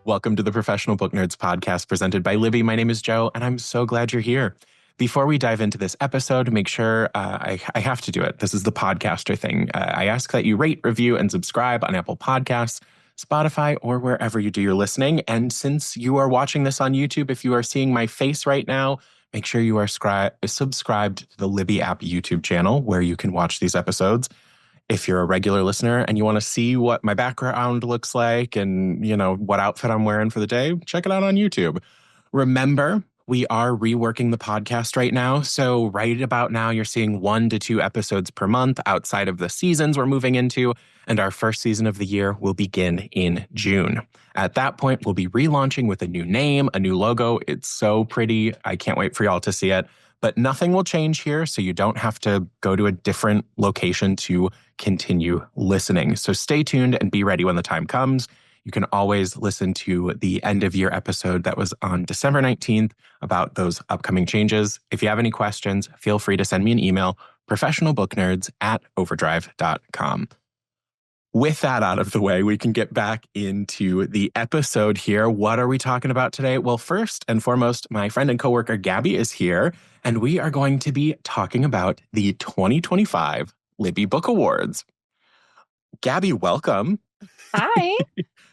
Welcome to the Professional Book Nerds podcast presented by Libby. My name is Joe, and I'm so glad you're here. Before we dive into this episode, make sure I have to do it. This is the podcaster thing. I ask that you rate, review, and subscribe on Apple Podcasts, Spotify, or wherever you do your listening. And since you are watching this on YouTube, if you are seeing my face right now, make sure you are subscribed to the Libby app YouTube channel where you can watch these episodes. If you're a regular listener and you want to see what my background looks like and, what outfit I'm wearing for the day, check it out on YouTube. Remember, we are reworking the podcast right now. So right about now, you're seeing 1 to 2 episodes per month outside of the seasons we're moving into. And our first season of the year will begin in June. At that point, we'll be relaunching with a new name, a new logo. It's so pretty. I can't wait for y'all to see it. But nothing will change here, so you don't have to go to a different location to continue listening. So stay tuned and be ready when the time comes. You can always listen to the end of year episode that was on December 19th about those upcoming changes. If you have any questions, feel free to send me an email, professionalbooknerds@overdrive.com. With that out of the way, we can get back into the episode here. What are we talking about today? Well, first and foremost, my friend and coworker Gabi is here, and we are going to be talking about the 2025 Libby Book Awards. Gabi, welcome. Hi.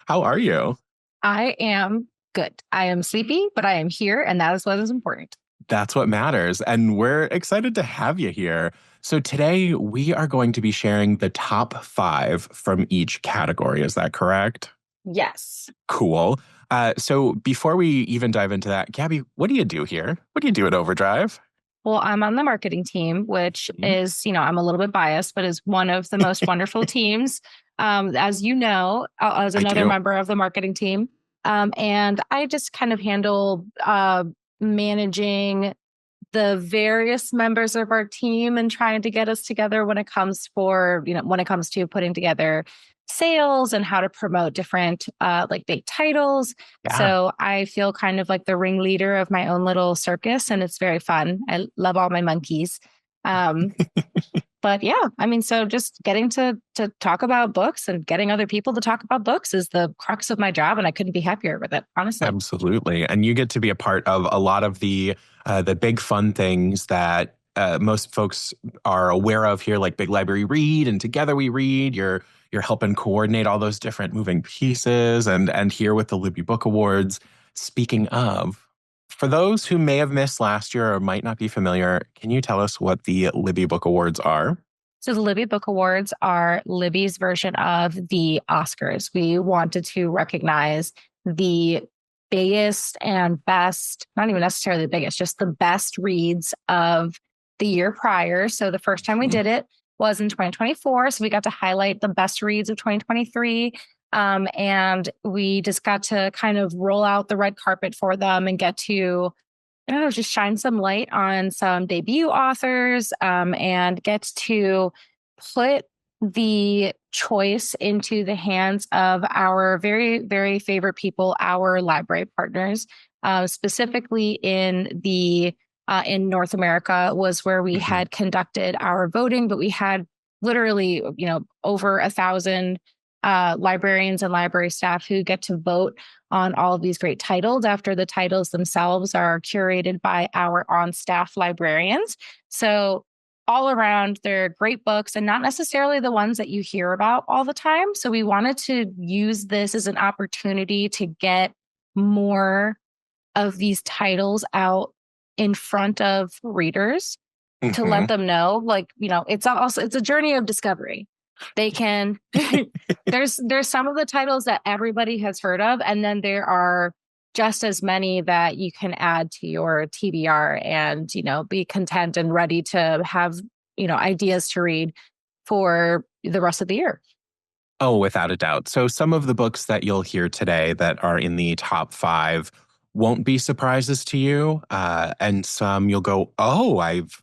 How are you? I am good. I am sleepy, but I am here, and that is what is important. That's what matters, and we're excited to have you here. So today we are going to be sharing the top 5 from each category. Is that correct? Yes. Cool. So before we even dive into that, Gabi, what do you do here? What do you do at OverDrive? Well, I'm on the marketing team, which is, I'm a little bit biased, but is one of the most wonderful teams, as you know, as another member of the marketing team. And I just kind of handle managing the various members of our team and trying to get us together when it comes to putting together sales and how to promote different big titles. Yeah. So I feel kind of like the ringleader of my own little circus, and it's very fun. I love all my monkeys. But yeah, so just getting to talk about books and getting other people to talk about books is the crux of my job, and I couldn't be happier with it, honestly. Absolutely. And you get to be a part of a lot of the big fun things that most folks are aware of here, like Big Library Read and Together We Read. You're helping coordinate all those different moving pieces and here with the Libby Book Awards. Speaking of, for those who may have missed last year or might not be familiar, can you tell us what the Libby Book Awards are? So the Libby Book Awards are Libby's version of the Oscars. We wanted to recognize the biggest and best, not even necessarily the biggest, just the best reads of the year prior. So the first time we did it was in 2024. So we got to highlight the best reads of 2023. And we just got to kind of roll out the red carpet for them and get to, just shine some light on some debut authors and get to put the choice into the hands of our very, very favorite people, our library partners, specifically in North America was where we had conducted our voting, but we had literally, over 1,000 librarians and library staff who get to vote on all of these great titles after the titles themselves are curated by our on-staff librarians. So all around, they're great books and not necessarily the ones that you hear about all the time. So we wanted to use this as an opportunity to get more of these titles out in front of readers to let them know, it's a journey of discovery. They can, there's some of the titles that everybody has heard of, and then there are just as many that you can add to your TBR and, be content and ready to have, ideas to read for the rest of the year. Oh, without a doubt. So some of the books that you'll hear today that are in the top 5 won't be surprises to you. And some you'll go, oh, I've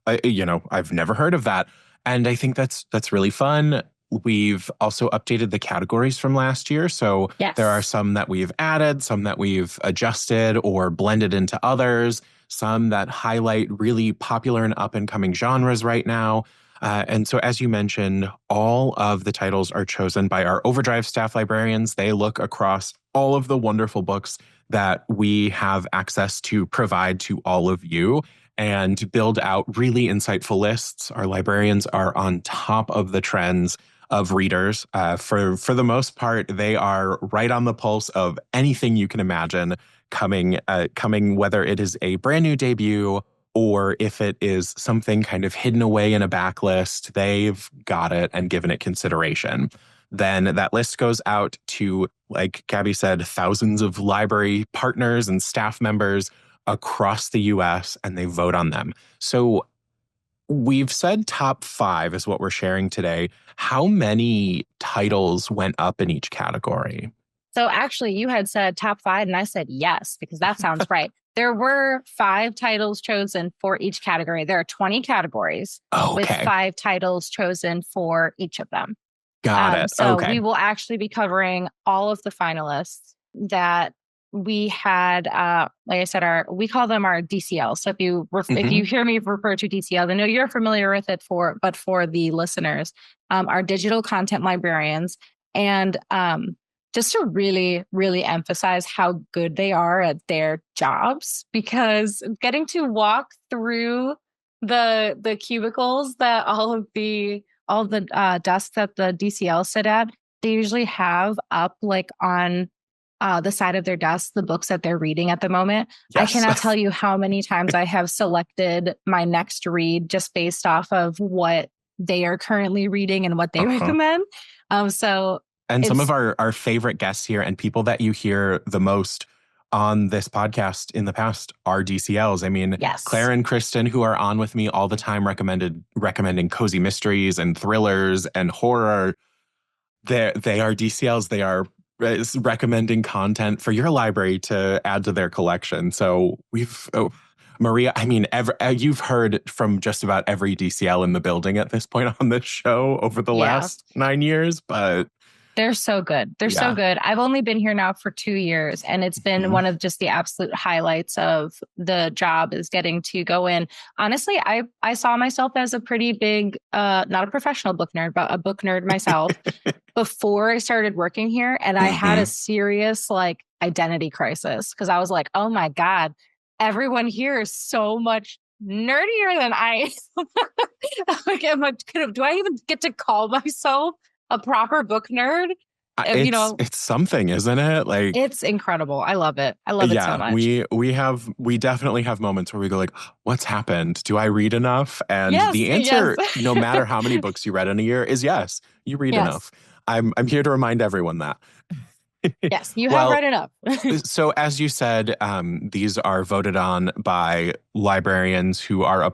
never heard of that. And I think that's really fun. we've also updated the categories from last year. So there are Yes. some that we've added, some that we've adjusted or blended into others, some that highlight really popular and up and coming genres right now. And so, as you mentioned, all of the titles are chosen by our OverDrive staff librarians. They look across all of the wonderful books that we have access to provide to all of you and build out really insightful lists. Our librarians are on top of the trends of readers. For the most part, they are right on the pulse of anything you can imagine coming, whether it is a brand new debut or if it is something kind of hidden away in a backlist. They've got it and given it consideration. Then that list goes out to, like Gabi said, thousands of library partners and staff members across the US, and they vote on them. So we've said top 5 is what we're sharing today. How many titles went up in each category? So actually, you had said top 5, and I said yes, because that sounds right. There were 5 titles chosen for each category. There are 20 categories with 5 titles chosen for each of them. Got it. So we will actually be covering all of the finalists that we had. Like I said, we call them our DCLs. So if you hear me refer to DCL, I know you're familiar with it, but for the listeners, our digital content librarians, and just to really, really emphasize how good they are at their jobs, because getting to walk through the cubicles that all the desks that the DCL sit at, they usually have up like on the side of their desk, the books that they're reading at the moment. Yes. I cannot tell you how many times I have selected my next read just based off of what they are currently reading and what they recommend. And some of our favorite guests here and people that you hear the most on this podcast in the past are DCLs. I mean, yes. Claire and Kristen, who are on with me all the time, recommending cozy mysteries and thrillers and horror. They are DCLs. They are recommending content for your library to add to their collection. So Maria, I mean, you've heard from just about every DCL in the building at this point on this show over the last 9 years, but they're so good. They're so good. I've only been here now for 2 years, and it's been one of just the absolute highlights of the job is getting to go in. Honestly, I saw myself as a pretty big, not a professional book nerd, but a book nerd myself before I started working here. And I had a serious identity crisis because I was like, oh my God, everyone here is so much nerdier than I am. Do I even get to call myself a proper book nerd? It's something, isn't it? Like, it's incredible. I love it. I love it so much. We definitely have moments where we go like, what's happened? Do I read enough? And the answer, no matter how many books you read in a year, is yes, you read enough. I'm here to remind everyone that. Yes, you have read enough. So as you said, these are voted on by librarians who are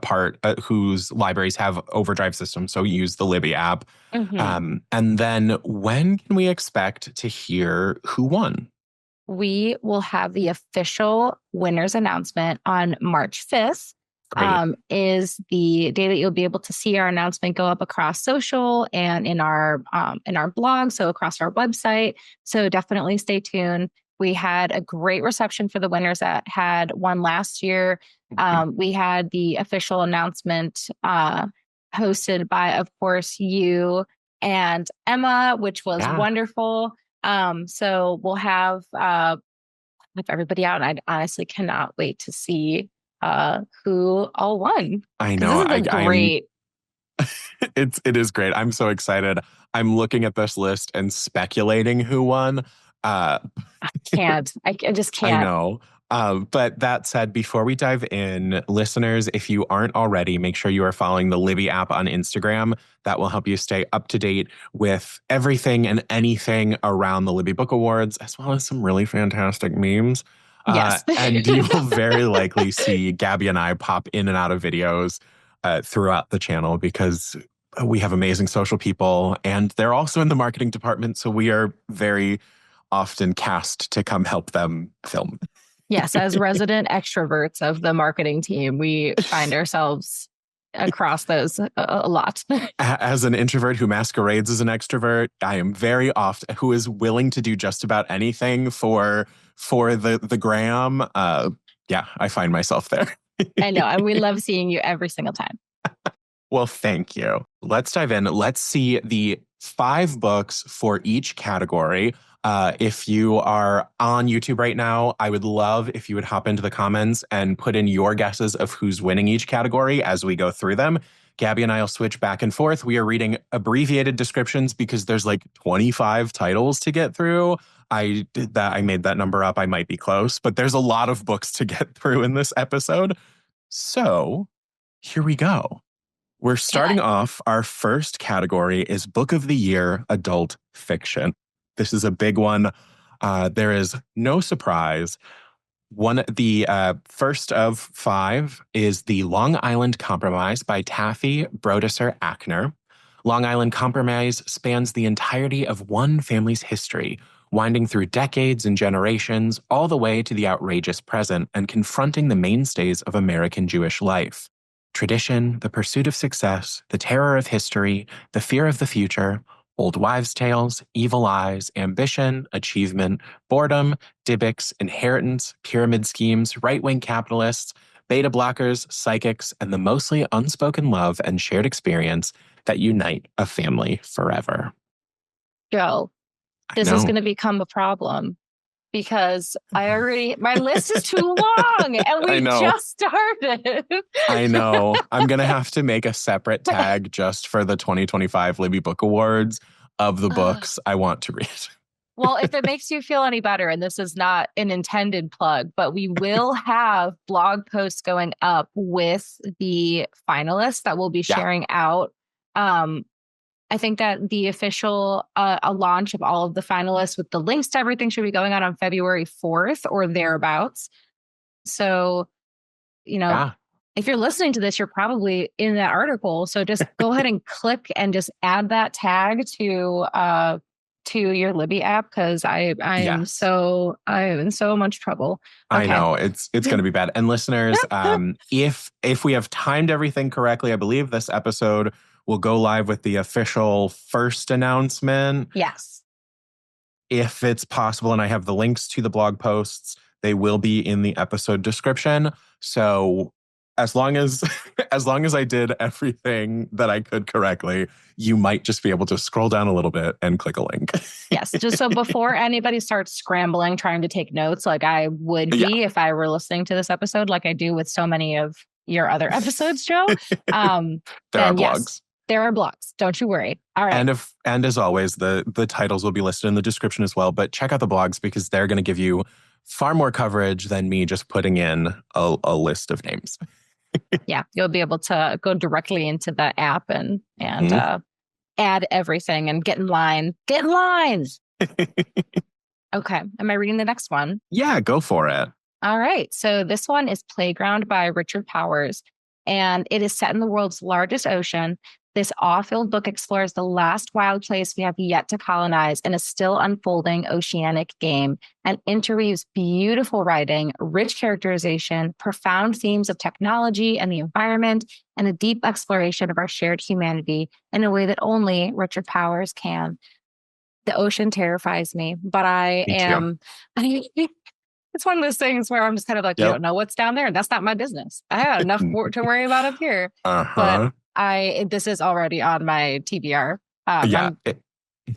whose libraries have OverDrive systems, so use the Libby app. And then when can we expect to hear who won? We will have the official winners announcement on March 5th. Is the day that you'll be able to see our announcement go up across social and in our blog, so across our website. So definitely stay tuned. We had a great reception for the winners that had won last year. We had the official announcement hosted by, of course, you and Emma, which was wonderful. So we'll have everybody out, and I honestly cannot wait to see who all won. I know. This is great. It is great. I'm so excited. I'm looking at this list and speculating who won. I can't. I just can't. I know. But that said, before we dive in, listeners, if you aren't already, make sure you are following the Libby app on Instagram. That will help you stay up to date with everything and anything around the Libby Book Awards, as well as some really fantastic memes. Yes. And you will very likely see Gabi and I pop in and out of videos throughout the channel because we have amazing social people and they're also in the marketing department. So we are very often cast to come help them film. Yes, as resident extroverts of the marketing team, we find ourselves across those a lot. As an introvert who masquerades as an extrovert, I am very often who is willing to do just about anything for the gram. Yeah, I find myself there. I know, and we love seeing you every single time. Well, thank you. Let's dive in. Let's see the 5 books for each category. If you are on YouTube right now, I would love if you would hop into the comments and put in your guesses of who's winning each category as we go through them. Gabi and I will switch back and forth. We are reading abbreviated descriptions because there's like 25 titles to get through. I made that number up. I might be close, but there's a lot of books to get through in this episode. So here we go. We're starting off. Our first category is Book of the Year Adult Fiction. This is a big one. There is no surprise. The first of 5 is The Long Island Compromise by Taffy Brodesser-Akner. Long Island Compromise spans the entirety of one family's history, winding through decades and generations, all the way to the outrageous present and confronting the mainstays of American Jewish life. Tradition, the pursuit of success, the terror of history, the fear of the future, old wives' tales, evil eyes, ambition, achievement, boredom, Dybbuk's, inheritance, pyramid schemes, right-wing capitalists, beta blockers, psychics, and the mostly unspoken love and shared experience that unite a family forever. Joe, this is going to become a problem because my list is too long and we just started. I know. I'm going to have to make a separate tag just for the 2025 Libby Book Awards of the books I want to read. Well, if it makes you feel any better, and this is not an intended plug, but we will have blog posts going up with the finalists that we'll be sharing out. I think that the official launch of all of the finalists with the links to everything should be going on February 4th or thereabouts. So, if you're listening to this, you're probably in that article. So just go ahead and click and just add that tag to your Libby app because I am in so much trouble. Okay. I know it's going to be bad. And listeners, if we have timed everything correctly, I believe this episode will go live with the official first announcement. Yes. If it's possible, and I have the links to the blog posts, they will be in the episode description. So as long as I did everything that I could correctly, you might just be able to scroll down a little bit and click a link. Yes. Just so before anybody starts scrambling, trying to take notes, like I would be if I were listening to this episode, like I do with so many of your other episodes, Joe. There are blogs. Yes, there are blogs. Don't you worry. All right. And as always, the titles will be listed in the description as well. But check out the blogs because they're going to give you far more coverage than me just putting in a list of names. Yeah, you'll be able to go directly into the app and add everything and get in line. Get in lines. Okay. Am I reading the next one? Yeah, go for it. All right. So this one is Playground by Richard Powers, and it is set in the world's largest ocean. This awe-filled book explores the last wild place we have yet to colonize in a still unfolding oceanic game and interweaves beautiful writing, rich characterization, profound themes of technology and the environment, and a deep exploration of our shared humanity in a way that only Richard Powers can. The ocean terrifies me, but it's one of those things where I'm just kind of like, you don't know what's down there. And that's not my business. I have enough to worry about up here. But this is already on my TBR. It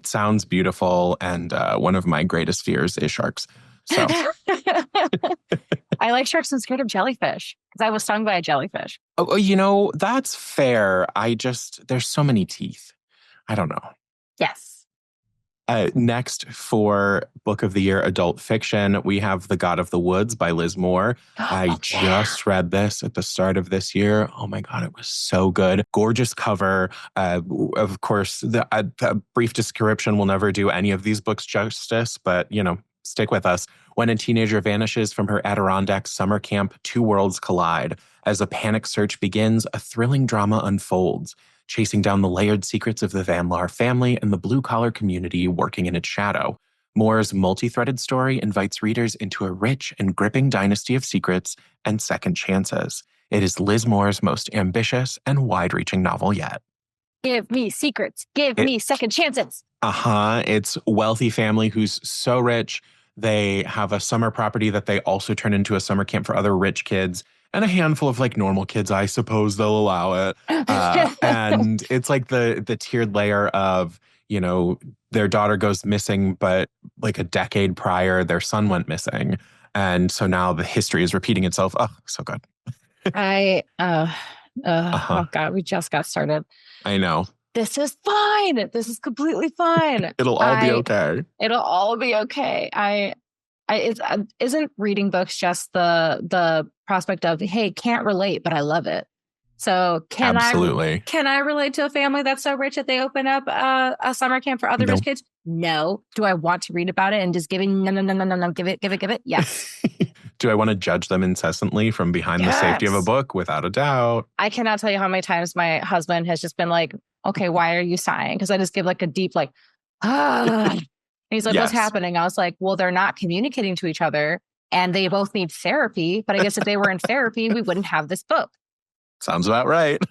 sounds beautiful. And one of my greatest fears is sharks. So I like sharks and scared of jellyfish because I was stung by a jellyfish. Oh, that's fair. There's so many teeth. I don't know. Yes. Next for Book of the Year Adult Fiction, we have The God of the Woods by Liz Moore. I just read this at the start of this year. Oh my God, it was so good. Gorgeous cover. Of course, the brief description will never do any of these books justice, but, stick with us. When a teenager vanishes from her Adirondack summer camp, 2 worlds collide. As a panic search begins, a thrilling drama unfolds, chasing down the layered secrets of the Van Laar family and the blue-collar community working in its shadow. Moore's multi-threaded story invites readers into a rich and gripping dynasty of secrets and second chances. It is Liz Moore's most ambitious and wide-reaching novel yet. Give me secrets. Give me second chances. It's wealthy family who's so rich. They have a summer property that they also turn into a summer camp for other rich kids and a handful of like normal kids. I suppose they'll allow it. And it's like the tiered layer of, their daughter goes missing, but like a decade prior, their son went missing. And so now the history is repeating itself. Oh, so good. Oh God, we just got started. I know. This is fine. This is completely fine. It'll all be okay. It'll all be okay. Isn't reading books just the prospect of, hey, can't relate, but I love it. So can I relate to a family that's so rich that they open up a summer camp for other rich kids? No. Do I want to read about it and just giving no, give it? Yes. Do I want to judge them incessantly from behind the safety of a book? Without a doubt. I cannot tell you how many times my husband has just been like, okay, why are you sighing? Because I just give like a deep like, And he's like, what's happening? I was like, well, they're not communicating to each other and they both need therapy. But I guess if they were in therapy, we wouldn't have this book. Sounds about right.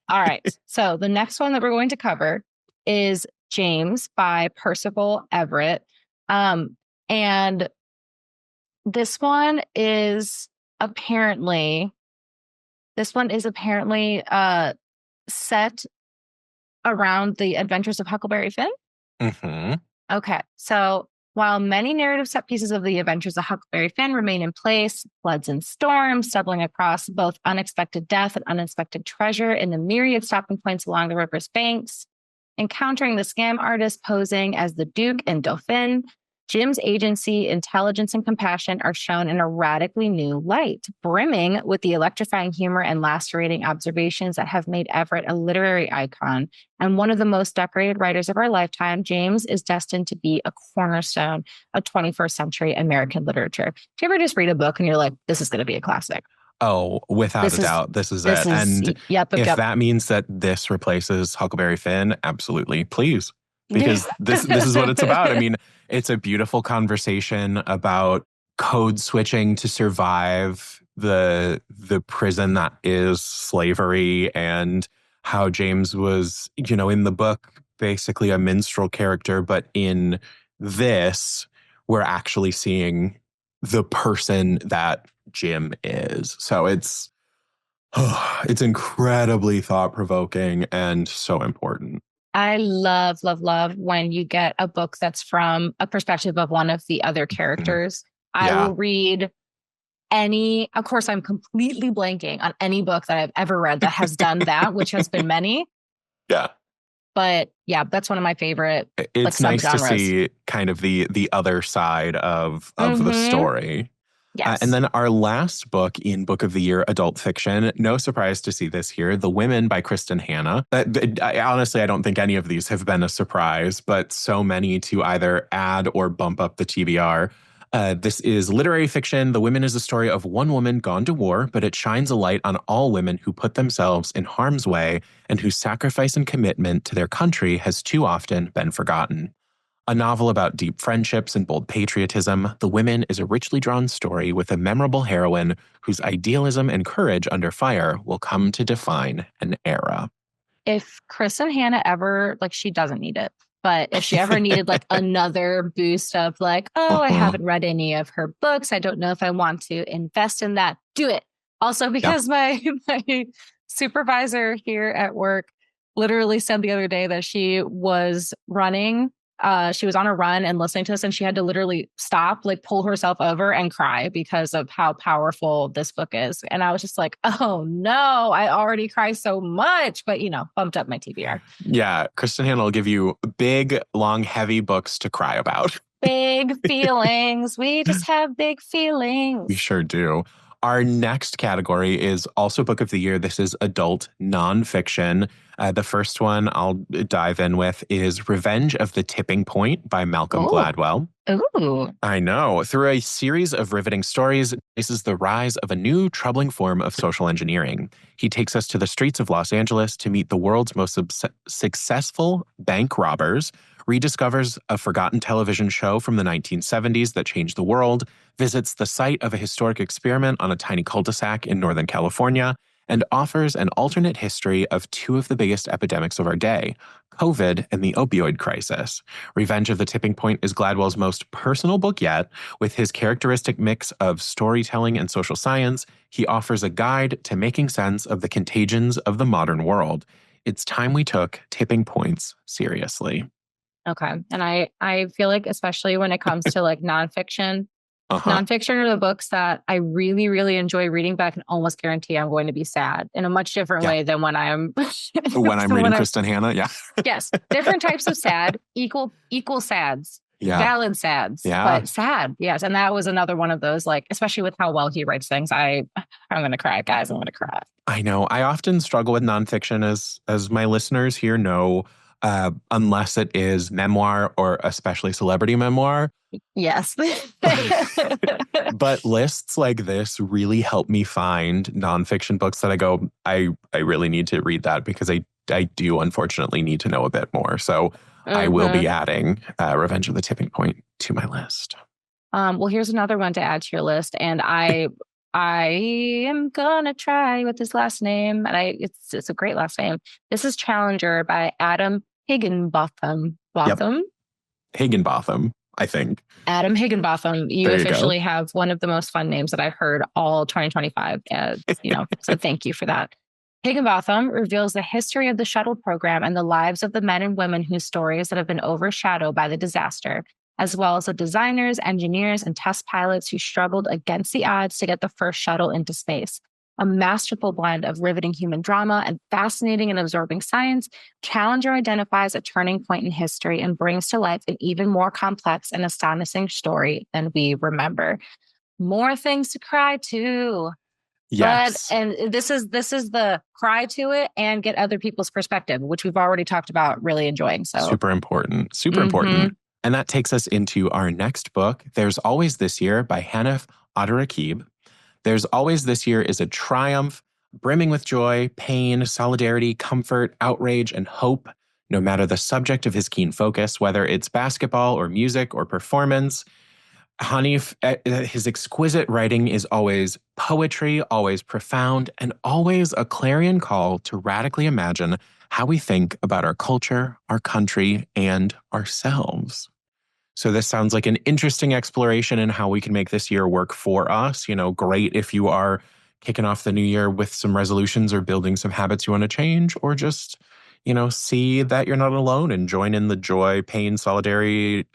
All right. So the next one that we're going to cover is James by Percival Everett. And this one is apparently set around the adventures of Huckleberry Finn. Mm-hmm. Okay. So while many narrative set pieces of the adventures of Huckleberry Finn remain in place, floods and storms, stumbling across both unexpected death and unexpected treasure in the myriad stopping points along the river's banks, encountering the scam artist posing as the Duke and Dauphin, Jim's agency, intelligence, and compassion are shown in a radically new light, brimming with the electrifying humor and lacerating observations that have made Everett a literary icon. And one of the most decorated writers of our lifetime, James is destined to be a cornerstone of 21st century American literature. Do you ever just read a book and you're like, this is going to be a classic? Oh, without a doubt, this is it. And if that means that this replaces Huckleberry Finn, absolutely, please. Because this is what it's about. I mean, it's a beautiful conversation about code switching to survive the prison that is slavery, and how James was, in the book, basically a minstrel character. But in this, we're actually seeing the person that Jim is. So it's incredibly thought-provoking and so important. I love when you get a book that's from a perspective of one of the other characters. I will read of course, I'm completely blanking on any book that I've ever read that has done that, which has been many. Yeah. But yeah, that's one of my favorite. It's nice to see kind of the other side of the story. Yes. And then our last book in Book of the Year, adult fiction, no surprise to see this here, The Women by Kristen Hanna. Honestly, I don't think any of these have been a surprise, but so many to either add or bump up the TBR. This is literary fiction. The Women is a story of one woman gone to war, but it shines a light on all women who put themselves in harm's way and whose sacrifice and commitment to their country has too often been forgotten. A novel about deep friendships and bold patriotism, The Women is a richly drawn story with a memorable heroine whose idealism and courage under fire will come to define an era. If Kristen Hanna ever, she doesn't need it, but if she ever needed another boost of I haven't read any of her books, I don't know if I want to invest in that, do it. Also, because my supervisor here at work literally said the other day that she was running. She was on a run and listening to this, and she had to literally stop, pull herself over and cry because of how powerful this book is. And I was just like, oh no, I already cry so much, but bumped up my TBR. Yeah. Kristen Hanna will give you big, long, heavy books to cry about. Big feelings. We just have big feelings. We sure do. Our next category is also Book of the Year. This is adult nonfiction. The first one I'll dive in with is Revenge of the Tipping Point by Malcolm Gladwell. Ooh. I know. Through a series of riveting stories, this is the rise of a new troubling form of social engineering. He takes us to the streets of Los Angeles to meet the world's most successful bank robbers, rediscovers a forgotten television show from the 1970s that changed the world, visits the site of a historic experiment on a tiny cul-de-sac in Northern California, and offers an alternate history of two of the biggest epidemics of our day, COVID and the opioid crisis. Revenge of the Tipping Point is Gladwell's most personal book yet. With his characteristic mix of storytelling and social science, he offers a guide to making sense of the contagions of the modern world. It's time we took tipping points seriously. Okay. And I feel like, especially when it comes to like nonfiction, Uh-huh. nonfiction are the books that I really, really enjoy reading, but I can almost guarantee I'm going to be sad in a much different Yeah. way than when I'm When I'm reading Kristen Hanna, yeah. Yes. Different types of sad, equal sads. Yeah. Valid sads. Yeah. But sad. Yes. And that was another one of those, like, especially with how well he writes things. I'm gonna cry, guys. I'm gonna cry. I know. I often struggle with nonfiction, as my listeners here know, unless it is memoir or especially celebrity memoir. Yes. But lists like this really help me find nonfiction books that I go, I really need to read that, because I do unfortunately need to know a bit more. So I will be adding Revenge of the Tipping Point to my list. Well, here's another one to add to your list. And I am gonna try with his last name. And it's a great last name. This is Challenger by Adam Higginbotham. Yep. Higginbotham, I think. Adam Higginbotham. You officially have one of the most fun names that I've heard all 2025. So thank you for that. Higginbotham reveals the history of the shuttle program and the lives of the men and women whose stories that have been overshadowed by the disaster, as well as the designers, engineers, and test pilots who struggled against the odds to get the first shuttle into space. A masterful blend of riveting human drama and fascinating and absorbing science, Challenger identifies a turning point in history and brings to life an even more complex and astonishing story than we remember. More things to cry to. Yes. And this is the cry to it and get other people's perspective, which we've already talked about really enjoying. So super important. Important. And that takes us into our next book, There's Always This Year by Hanif Abdurraqib. There's Always This Year is a triumph, brimming with joy, pain, solidarity, comfort, outrage, and hope, no matter the subject of his keen focus, whether it's basketball or music or performance. Hanif, his exquisite writing is always poetry, always profound, and always a clarion call to radically imagine how we think about our culture, our country, and ourselves. So this sounds like an interesting exploration in how we can make this year work for us. Great if you are kicking off the new year with some resolutions or building some habits you want to change, or just, see that you're not alone and join in the joy, pain, solidarity,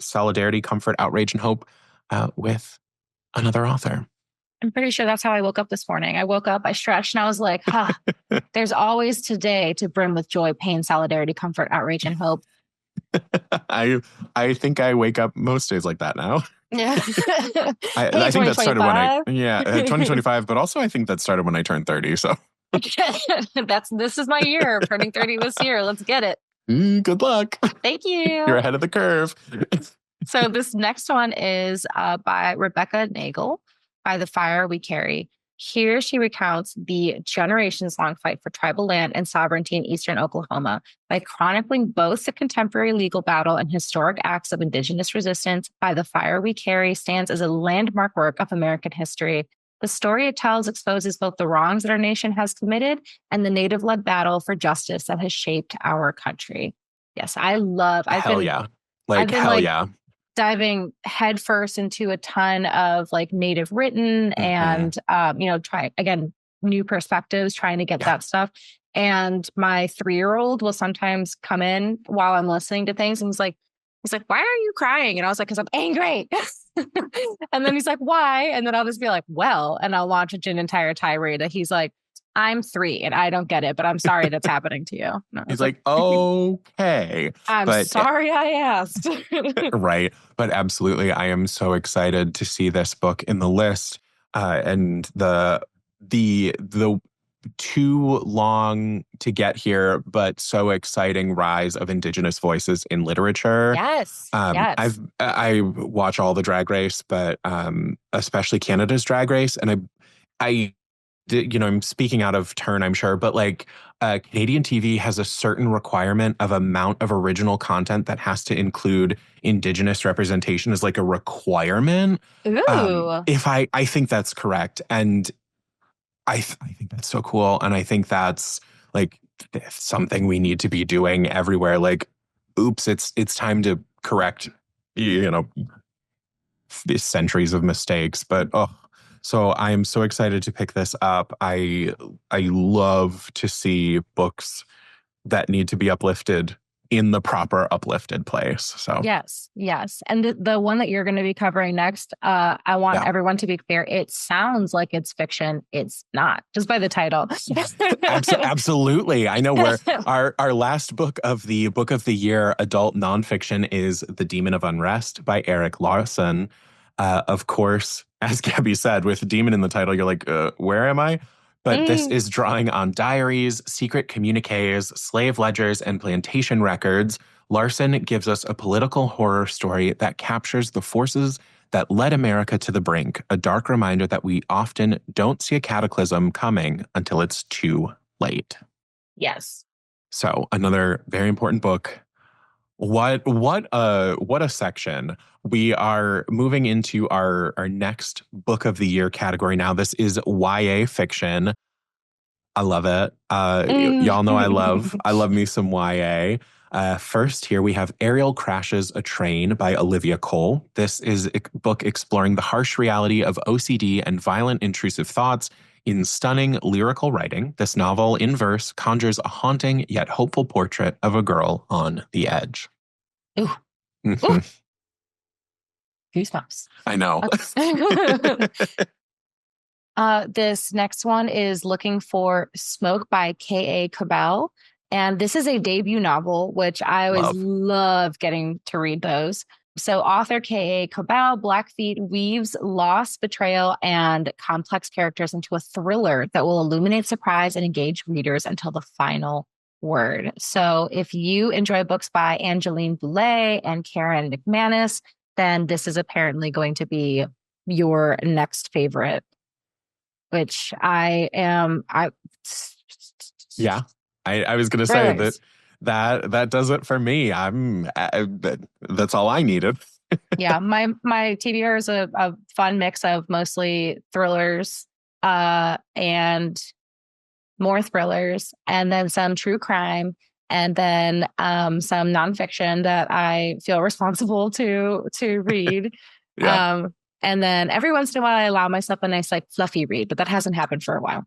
comfort, outrage, and hope with another author. I'm pretty sure that's how I woke up this morning. I woke up, I stretched, and I was like, there's always today to brim with joy, pain, solidarity, comfort, outrage, and hope. I think I wake up most days like that now. Yeah. I think that started when 2025, but also I think that started when I turned 30. So this is my year, turning 30 this year. Let's get it. Good luck. Thank you. You're ahead of the curve. So this next one is by Rebecca Nagel, By the Fire We Carry. Here she recounts the generations-long fight for tribal land and sovereignty in eastern Oklahoma. By chronicling both the contemporary legal battle and historic acts of Indigenous resistance, By the Fire We Carry stands as a landmark work of American history. The story it tells exposes both the wrongs that our nation has committed and the Native-led battle for justice that has shaped our country. Yes, Hell yeah. Diving headfirst into a ton of like native written and, try again, new perspectives, trying to get that stuff. And my 3-year-old will sometimes come in while I'm listening to things. And he's like, why are you crying? And I was like, because I'm angry. And then he's like, why? And then I'll just be like, well, and I'll launch an entire tirade that he's like, I'm 3 and I don't get it, but I'm sorry that's happening to you. He's like, okay. I'm sorry I asked. Right. But absolutely, I am so excited to see this book in the list. And the too long to get here, but so exciting rise of Indigenous voices in literature. Yes. I watch all the Drag Race, but especially Canada's Drag Race. And I'm speaking out of turn, I'm sure, but Canadian TV has a certain requirement of amount of original content that has to include Indigenous representation as like a requirement. Ooh. If I think that's correct. And I think that's so cool. And I think that's like something we need to be doing everywhere. Like, oops, it's time to correct, you know, centuries of mistakes. But so I am so excited to pick this up. I love to see books that need to be uplifted in the proper uplifted place. So Yes, yes. And the one that you're going to be covering next, I want yeah. everyone to be clear. It sounds like it's fiction. It's not, just by the title. Absolutely. I know where our last book of the year adult nonfiction is The Demon of Unrest by Eric Larson. Of course, as Gabi said, with demon in the title, you're like, where am I? But this is drawing on diaries, secret communiques, slave ledgers, and plantation records. Larson gives us a political horror story that captures the forces that led America to the brink, a dark reminder that we often don't see a cataclysm coming until it's too late. Yes. So another very important book. What a section. We are moving into our next book of the year category now. This is YA fiction. I love it. Y'all know I love me some YA. First, here we have Ariel Crashes a Train by Olivia Cole. This is a book exploring the harsh reality of OCD and violent intrusive thoughts in stunning lyrical writing. This novel, in verse, conjures a haunting yet hopeful portrait of a girl on the edge. Ooh. Mm-hmm. Ooh. Goosebumps. I know. This next one is Looking for Smoke by K.A. Cabell. And this is a debut novel, which I always love getting to read those. So author K.A. Cabell Blackfeet weaves loss, betrayal, and complex characters into a thriller that will illuminate surprise and engage readers until the final word. So if you enjoy books by Angeline Boulay and Karen McManus, then this is apparently going to be your next favorite. Which I was going to say that does it for me. That's all I needed. Yeah, my TBR is a fun mix of mostly thrillers, and more thrillers, and then some true crime, and then some nonfiction that I feel responsible to read. Yeah. And then every once in a while, I allow myself a nice, like, fluffy read, but that hasn't happened for a while.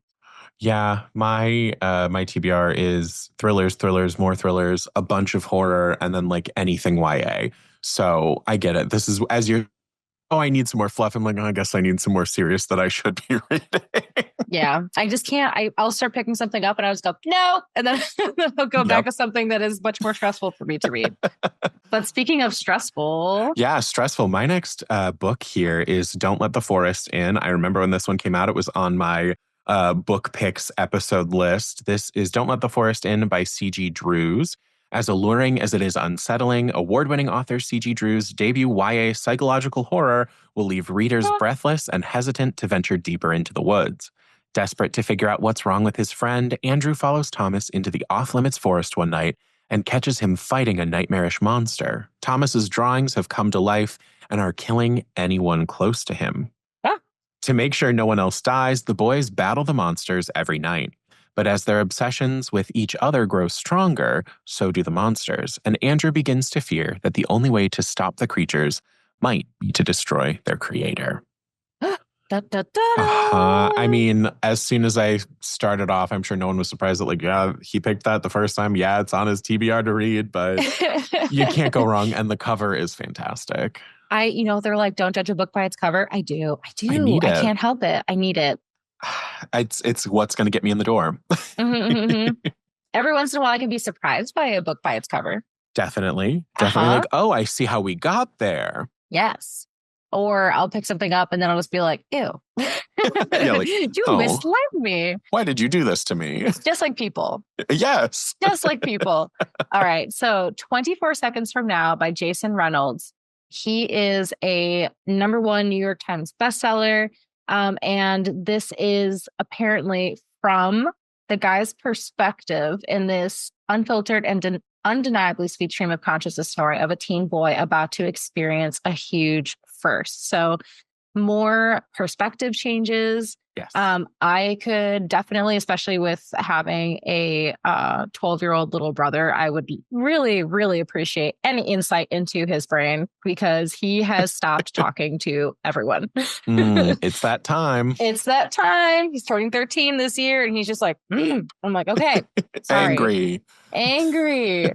Yeah, my TBR is thrillers, more thrillers, a bunch of horror, and then like anything YA. So I get it. This is as you're, I need some more fluff. I'm like, I guess I need some more serious that I should be reading. Yeah, I just can't. I'll start picking something up and I'll just go, no. And then I'll go back to something that is much more stressful for me to read. But speaking of stressful. Yeah, stressful. My next book here is Don't Let the Forest In. I remember when this one came out, it was on my book picks episode list. This is Don't Let the Forest In by C.G. Drews. As alluring as it is unsettling, award-winning author C.G. Drews' debut YA psychological horror will leave readers breathless and hesitant to venture deeper into the woods. Desperate to figure out what's wrong with his friend, Andrew follows Thomas into the off-limits forest one night and catches him fighting a nightmarish monster. Thomas's drawings have come to life and are killing anyone close to him. To make sure no one else dies, the boys battle the monsters every night. But as their obsessions with each other grow stronger, so do the monsters, and Andrew begins to fear that the only way to stop the creatures might be to destroy their creator. I mean, as soon as I started off, I'm sure no one was surprised that, like, yeah, he picked that the first time. Yeah, it's on his TBR to read, but you can't go wrong. And the cover is fantastic. They're like, don't judge a book by its cover. I do. I need it. I can't help it. I need it. It's what's going to get me in the door. Every once in a while, I can be surprised by a book by its cover. Definitely. Like, oh, I see how we got there. Yes. Or I'll pick something up and then I'll just be like, ew. Yeah, like, you misled me. Why did you do this to me? Just like people. Yes. Just like people. All right. So 24 Seconds from Now by Jason Reynolds. He is a #1 New York Times bestseller. And this is apparently from the guy's perspective in this unfiltered and undeniably sweet stream of consciousness story of a teen boy about to experience a huge first. So more perspective changes. Yes. I could definitely, especially with having a 12-year-old little brother, I would really, really appreciate any insight into his brain because he has stopped talking to everyone. It's that time. It's that time. He's turning 13 this year and he's just like, I'm like, okay, sorry. Angry.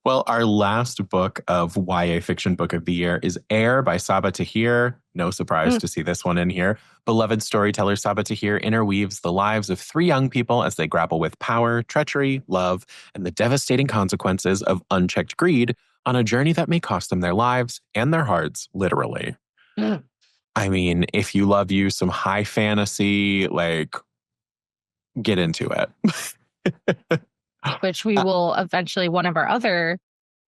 Well, our last book of YA fiction book of the year is Air by Sabaa Tahir. No surprise to see this one in here. Beloved storyteller Sabaa Tahir interweaves the lives of 3 young people as they grapple with power, treachery, love, and the devastating consequences of unchecked greed on a journey that may cost them their lives and their hearts, literally. I mean, if you love you some high fantasy, like, get into it. Which we will eventually,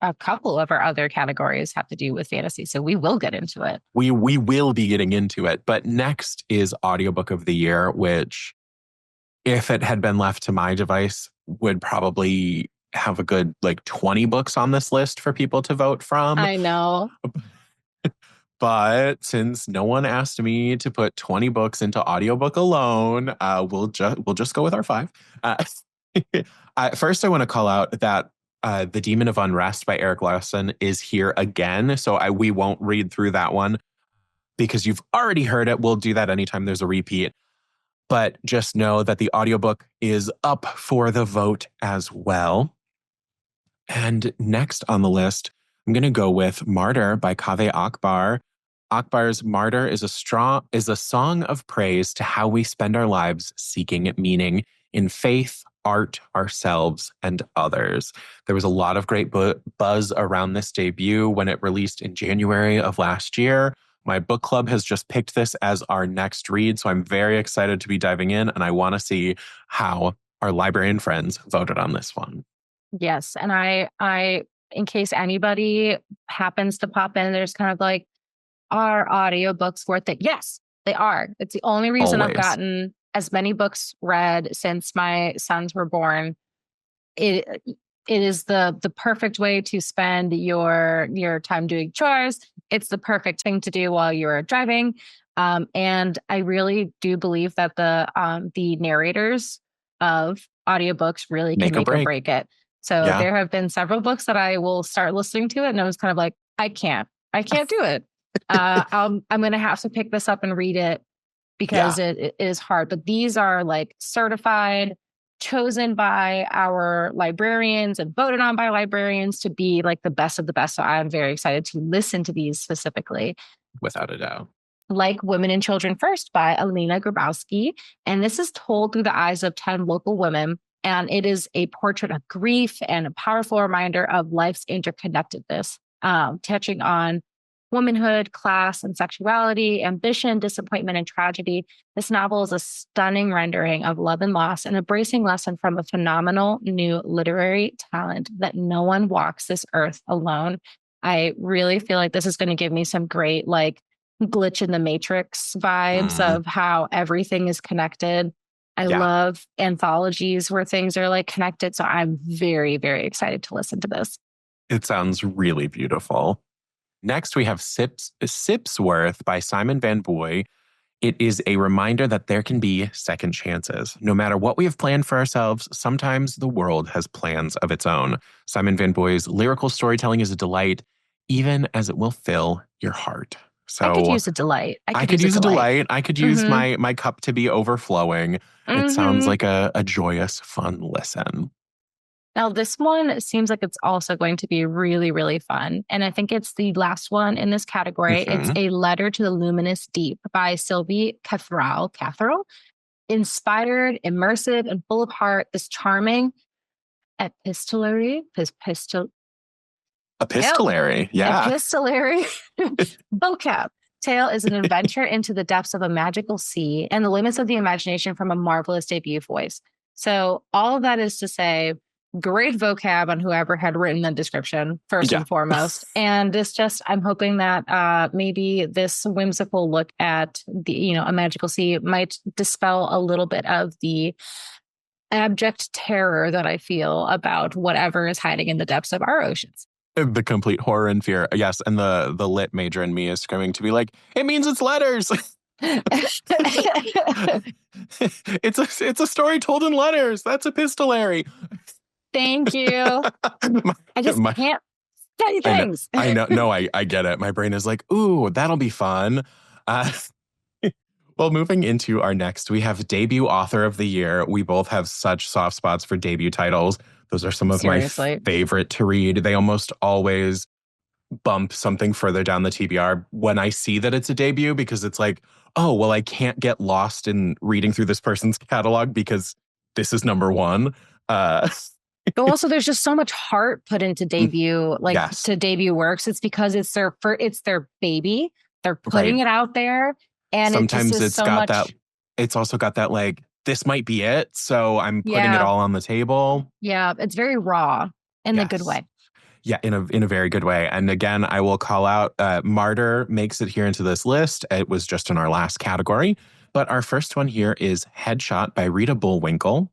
a couple of our other categories have to do with fantasy. So we will get into it. We will be getting into it. But next is audiobook of the year, which if it had been left to my device, would probably have a good 20 books on this list for people to vote from. I know. But since no one asked me to put 20 books into audiobook alone, we'll just go with our 5. First, I want to call out that The Demon of Unrest by Eric Larson is here again. So we won't read through that one because you've already heard it. We'll do that anytime there's a repeat. But just know that the audiobook is up for the vote as well. And next on the list, I'm going to go with Martyr by Kaveh Akbar. Akbar's Martyr is a song of praise to how we spend our lives seeking meaning in faith, art, ourselves, and others. There was a lot of great buzz around this debut when it released in January of last year. My book club has just picked this as our next read, so I'm very excited to be diving in, and I want to see how our librarian friends voted on this one. Yes, and I in case anybody happens to pop in, there's kind of like, are audiobooks worth it? Yes, they are. It's the only reason I've gotten as many books read since my sons were born. It is the perfect way to spend your time doing chores. It's the perfect thing to do while you're driving. And I really do believe that the narrators of audiobooks really can make or break it. So there have been several books that I will start listening to it, and I was kind of like, I can't do it. I'm going to have to pick this up and read it because it is hard. But these are like certified, chosen by our librarians and voted on by librarians to be like the best of the best. So I'm very excited to listen to these specifically. Without a doubt. Like Women and Children First by Alina Grabowski. And this is told through the eyes of 10 local women. And it is a portrait of grief and a powerful reminder of life's interconnectedness, touching on womanhood, class, and sexuality, ambition, disappointment, and tragedy. This novel is a stunning rendering of love and loss and a bracing lesson from a phenomenal new literary talent that no one walks this earth alone. I really feel like this is going to give me some great glitch in the matrix vibes of how everything is connected. I love anthologies where things are connected. So I'm very, very excited to listen to this. It sounds really beautiful. Next, we have Sipsworth by Simon Van Boy. It is a reminder that there can be second chances. No matter what we have planned for ourselves, sometimes the world has plans of its own. Simon Van Boy's lyrical storytelling is a delight, even as it will fill your heart. So I could use a delight. I could use a delight. I could use my cup to be overflowing. It sounds like a joyous, fun listen. Now, this one seems like it's also going to be really, really fun. And I think it's the last one in this category. It's A Letter to the Luminous Deep by Sylvie Catherall. Inspired, immersive, and full of heart, this charming epistolary vocab tale is an adventure into the depths of a magical sea and the limits of the imagination from a marvelous debut voice. So all of that is to say, great vocab on whoever had written the description, first and foremost. And it's just, I'm hoping that maybe this whimsical look at a magical sea might dispel a little bit of the abject terror that I feel about whatever is hiding in the depths of our oceans. The complete horror and fear. Yes, and the lit major in me is screaming to be like, it means it's letters. It's a story told in letters. That's epistolary. Thank you. I just can't say things. I know. No, I get it. My brain is like, ooh, that'll be fun. Well, moving into our next, we have debut author of the year. We both have such soft spots for debut titles. Those are some of my favorite to read. They almost always bump something further down the TBR when I see that it's a debut, because it's like, oh, well, I can't get lost in reading through this person's catalog because this is number one. But also, there's just so much heart put into debut, to debut works. It's because it's their baby. They're putting it out there. And sometimes it's got that. It's also got that like, this might be it. So I'm putting it all on the table. Yeah, it's very raw in a good way. Yeah, in a very good way. And again, I will call out Martyr makes it here into this list. It was just in our last category. But our first one here is Headshot by Rita Bullwinkle.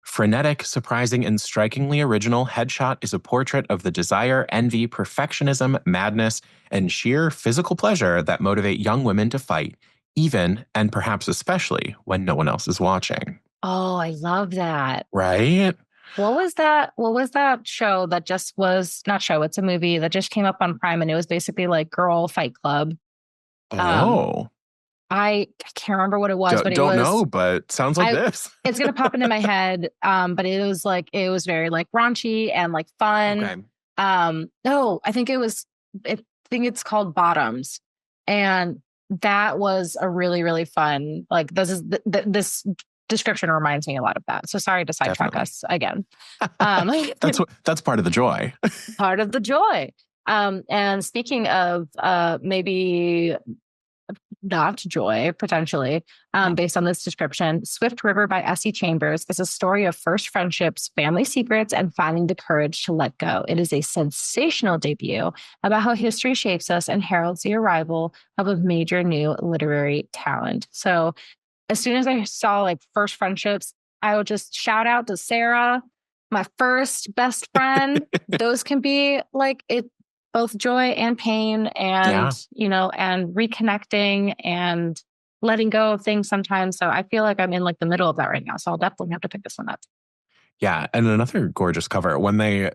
Frenetic, surprising, and strikingly original, Headshot is a portrait of the desire, envy, perfectionism, madness, and sheer physical pleasure that motivate young women to fight, even and perhaps especially when no one else is watching. Oh, I love that. Right? What was that show that just was not show? It's a movie that just came up on Prime, and it was basically like Girl Fight Club. Oh. I can't remember what it was, but don't know, but sounds like this. It's gonna pop into my head. But it was very like raunchy and like fun. Okay. No, I think it's called Bottoms. And that was a really, really fun, like this description reminds me a lot of that. So sorry to sidetrack us again. That's part of the joy. Part of the joy. And speaking of maybe not joy, potentially, based on this description, Swift River by S.E. Chambers is a story of first friendships, family secrets, and finding the courage to let go. It is a sensational debut about how history shapes us and heralds the arrival of a major new literary talent. So as soon as I saw like first friendships, I would just shout out to Sarah, my first best friend. Those can be like it. Both joy and pain and, and reconnecting and letting go of things sometimes. So I feel like I'm in like the middle of that right now. So I'll definitely have to pick this one up. Yeah. And another gorgeous cover.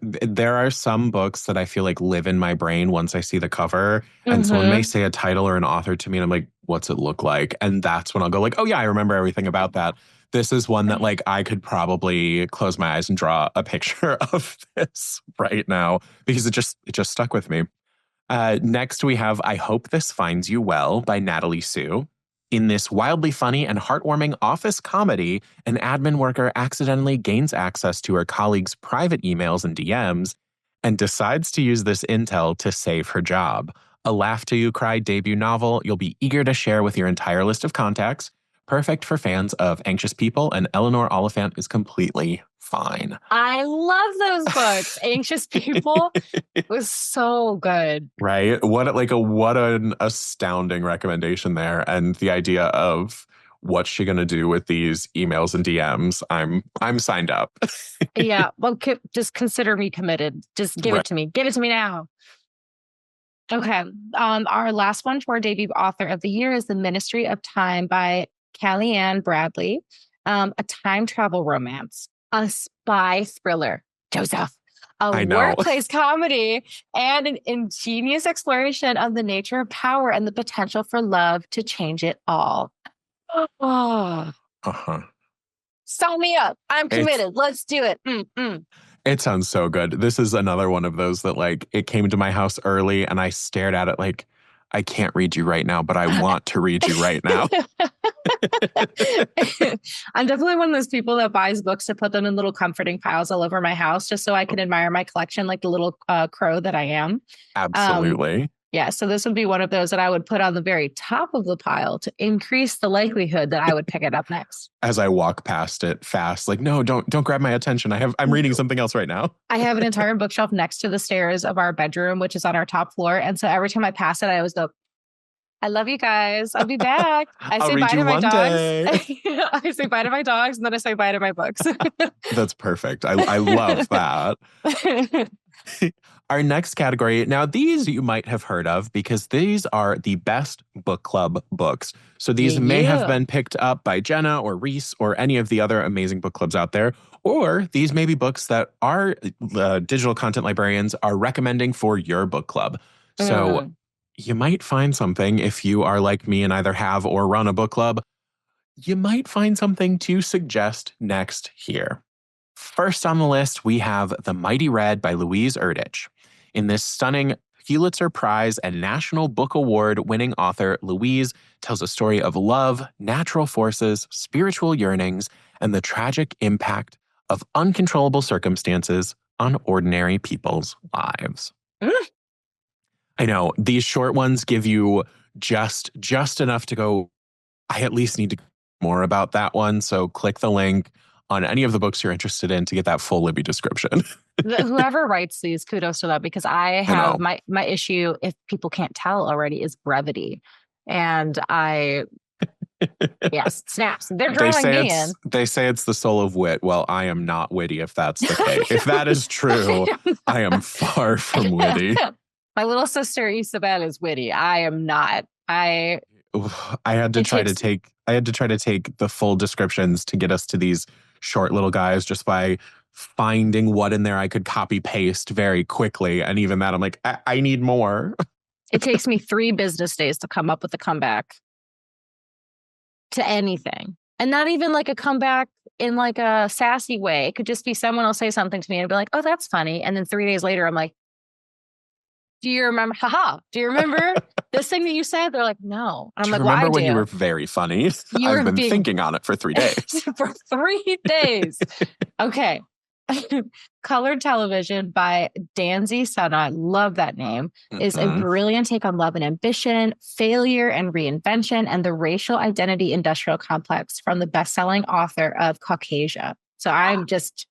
There are some books that I feel like live in my brain once I see the cover. And someone may say a title or an author to me and I'm like, what's it look like? And that's when I'll go like, oh yeah, I remember everything about that. This is one that like I could probably close my eyes and draw a picture of this right now because it just stuck with me. Next we have I Hope This Finds You Well by Natalie Sue. In this wildly funny and heartwarming office comedy, an admin worker accidentally gains access to her colleagues' private emails and DMs and decides to use this intel to save her job. A laugh till you cry debut novel you'll be eager to share with your entire list of contacts. Perfect for fans of Anxious People, and Eleanor Oliphant is completely fine. I love those books. Anxious People was so good. Right? What an astounding recommendation there. And the idea of what's she going to do with these emails and DMs? I'm signed up. Yeah. Well, just consider me committed. Just give it to me. Give it to me now. Okay. Our last one for our debut author of the year is The Ministry of Time by Callie Ann Bradley, a time travel romance, a spy thriller, Joseph, a workplace comedy, and an ingenious exploration of the nature of power and the potential for love to change it all. Oh. Sign me up. I'm committed. Let's do it. It sounds so good. This is another one of those that like it came to my house early and I stared at it like, I can't read you right now, but I want to read you right now. I'm definitely one of those people that buys books to put them in little comforting piles all over my house just so I can admire my collection like the little crow that I am. Absolutely. Yeah, so this would be one of those that I would put on the very top of the pile to increase the likelihood that I would pick it up next. As I walk past it fast, like, no, don't grab my attention. I'm reading something else right now. I have an entire bookshelf next to the stairs of our bedroom, which is on our top floor. And so every time I pass it, I always go, I love you guys. I'll be back. I say bye to my dogs. I say bye to my dogs and then I say bye to my books. That's perfect. I love that. Our next category, now these you might have heard of because these are the best book club books. So these may have been picked up by Jenna or Reese or any of the other amazing book clubs out there, or these may be books that our digital content librarians are recommending for your book club. So you might find something if you are like me and either have or run a book club. You might find something to suggest next here. First on the list, we have The Mighty Red by Louise Erdrich. In this stunning Pulitzer Prize and National Book Award winning author, Louise tells a story of love, natural forces, spiritual yearnings, and the tragic impact of uncontrollable circumstances on ordinary people's lives. I know, these short ones give you just enough to go, I at least need to know more about that one. So click the link on any of the books you're interested in to get that full Libby description. Whoever writes these, kudos to them, because I have my issue, if people can't tell already, is brevity. And yes, snaps. They're drawing me in. They say it's the soul of wit. Well, I am not witty if that's the case. If that is true, I am far from witty. My little sister Isabel is witty. I am not. I had to try to take the full descriptions to get us to these short little guys just by finding what in there I could copy paste very quickly. And even that, I'm like, I need more. It takes me 3 business days to come up with a comeback to anything. And not even like a comeback in like a sassy way. It could just be someone will say something to me and be like, oh, that's funny. And then 3 days later, I'm like, do you remember? Do you remember this thing that you said? They're like, no. And I'm like, remember when you were very funny? I've been thinking on it for 3 days. For 3 days. Okay. Colored Television by Danzy Sana. I love that name. Is a brilliant take on love and ambition, failure and reinvention, and the racial identity industrial complex from the best-selling author of Caucasia. So I'm just,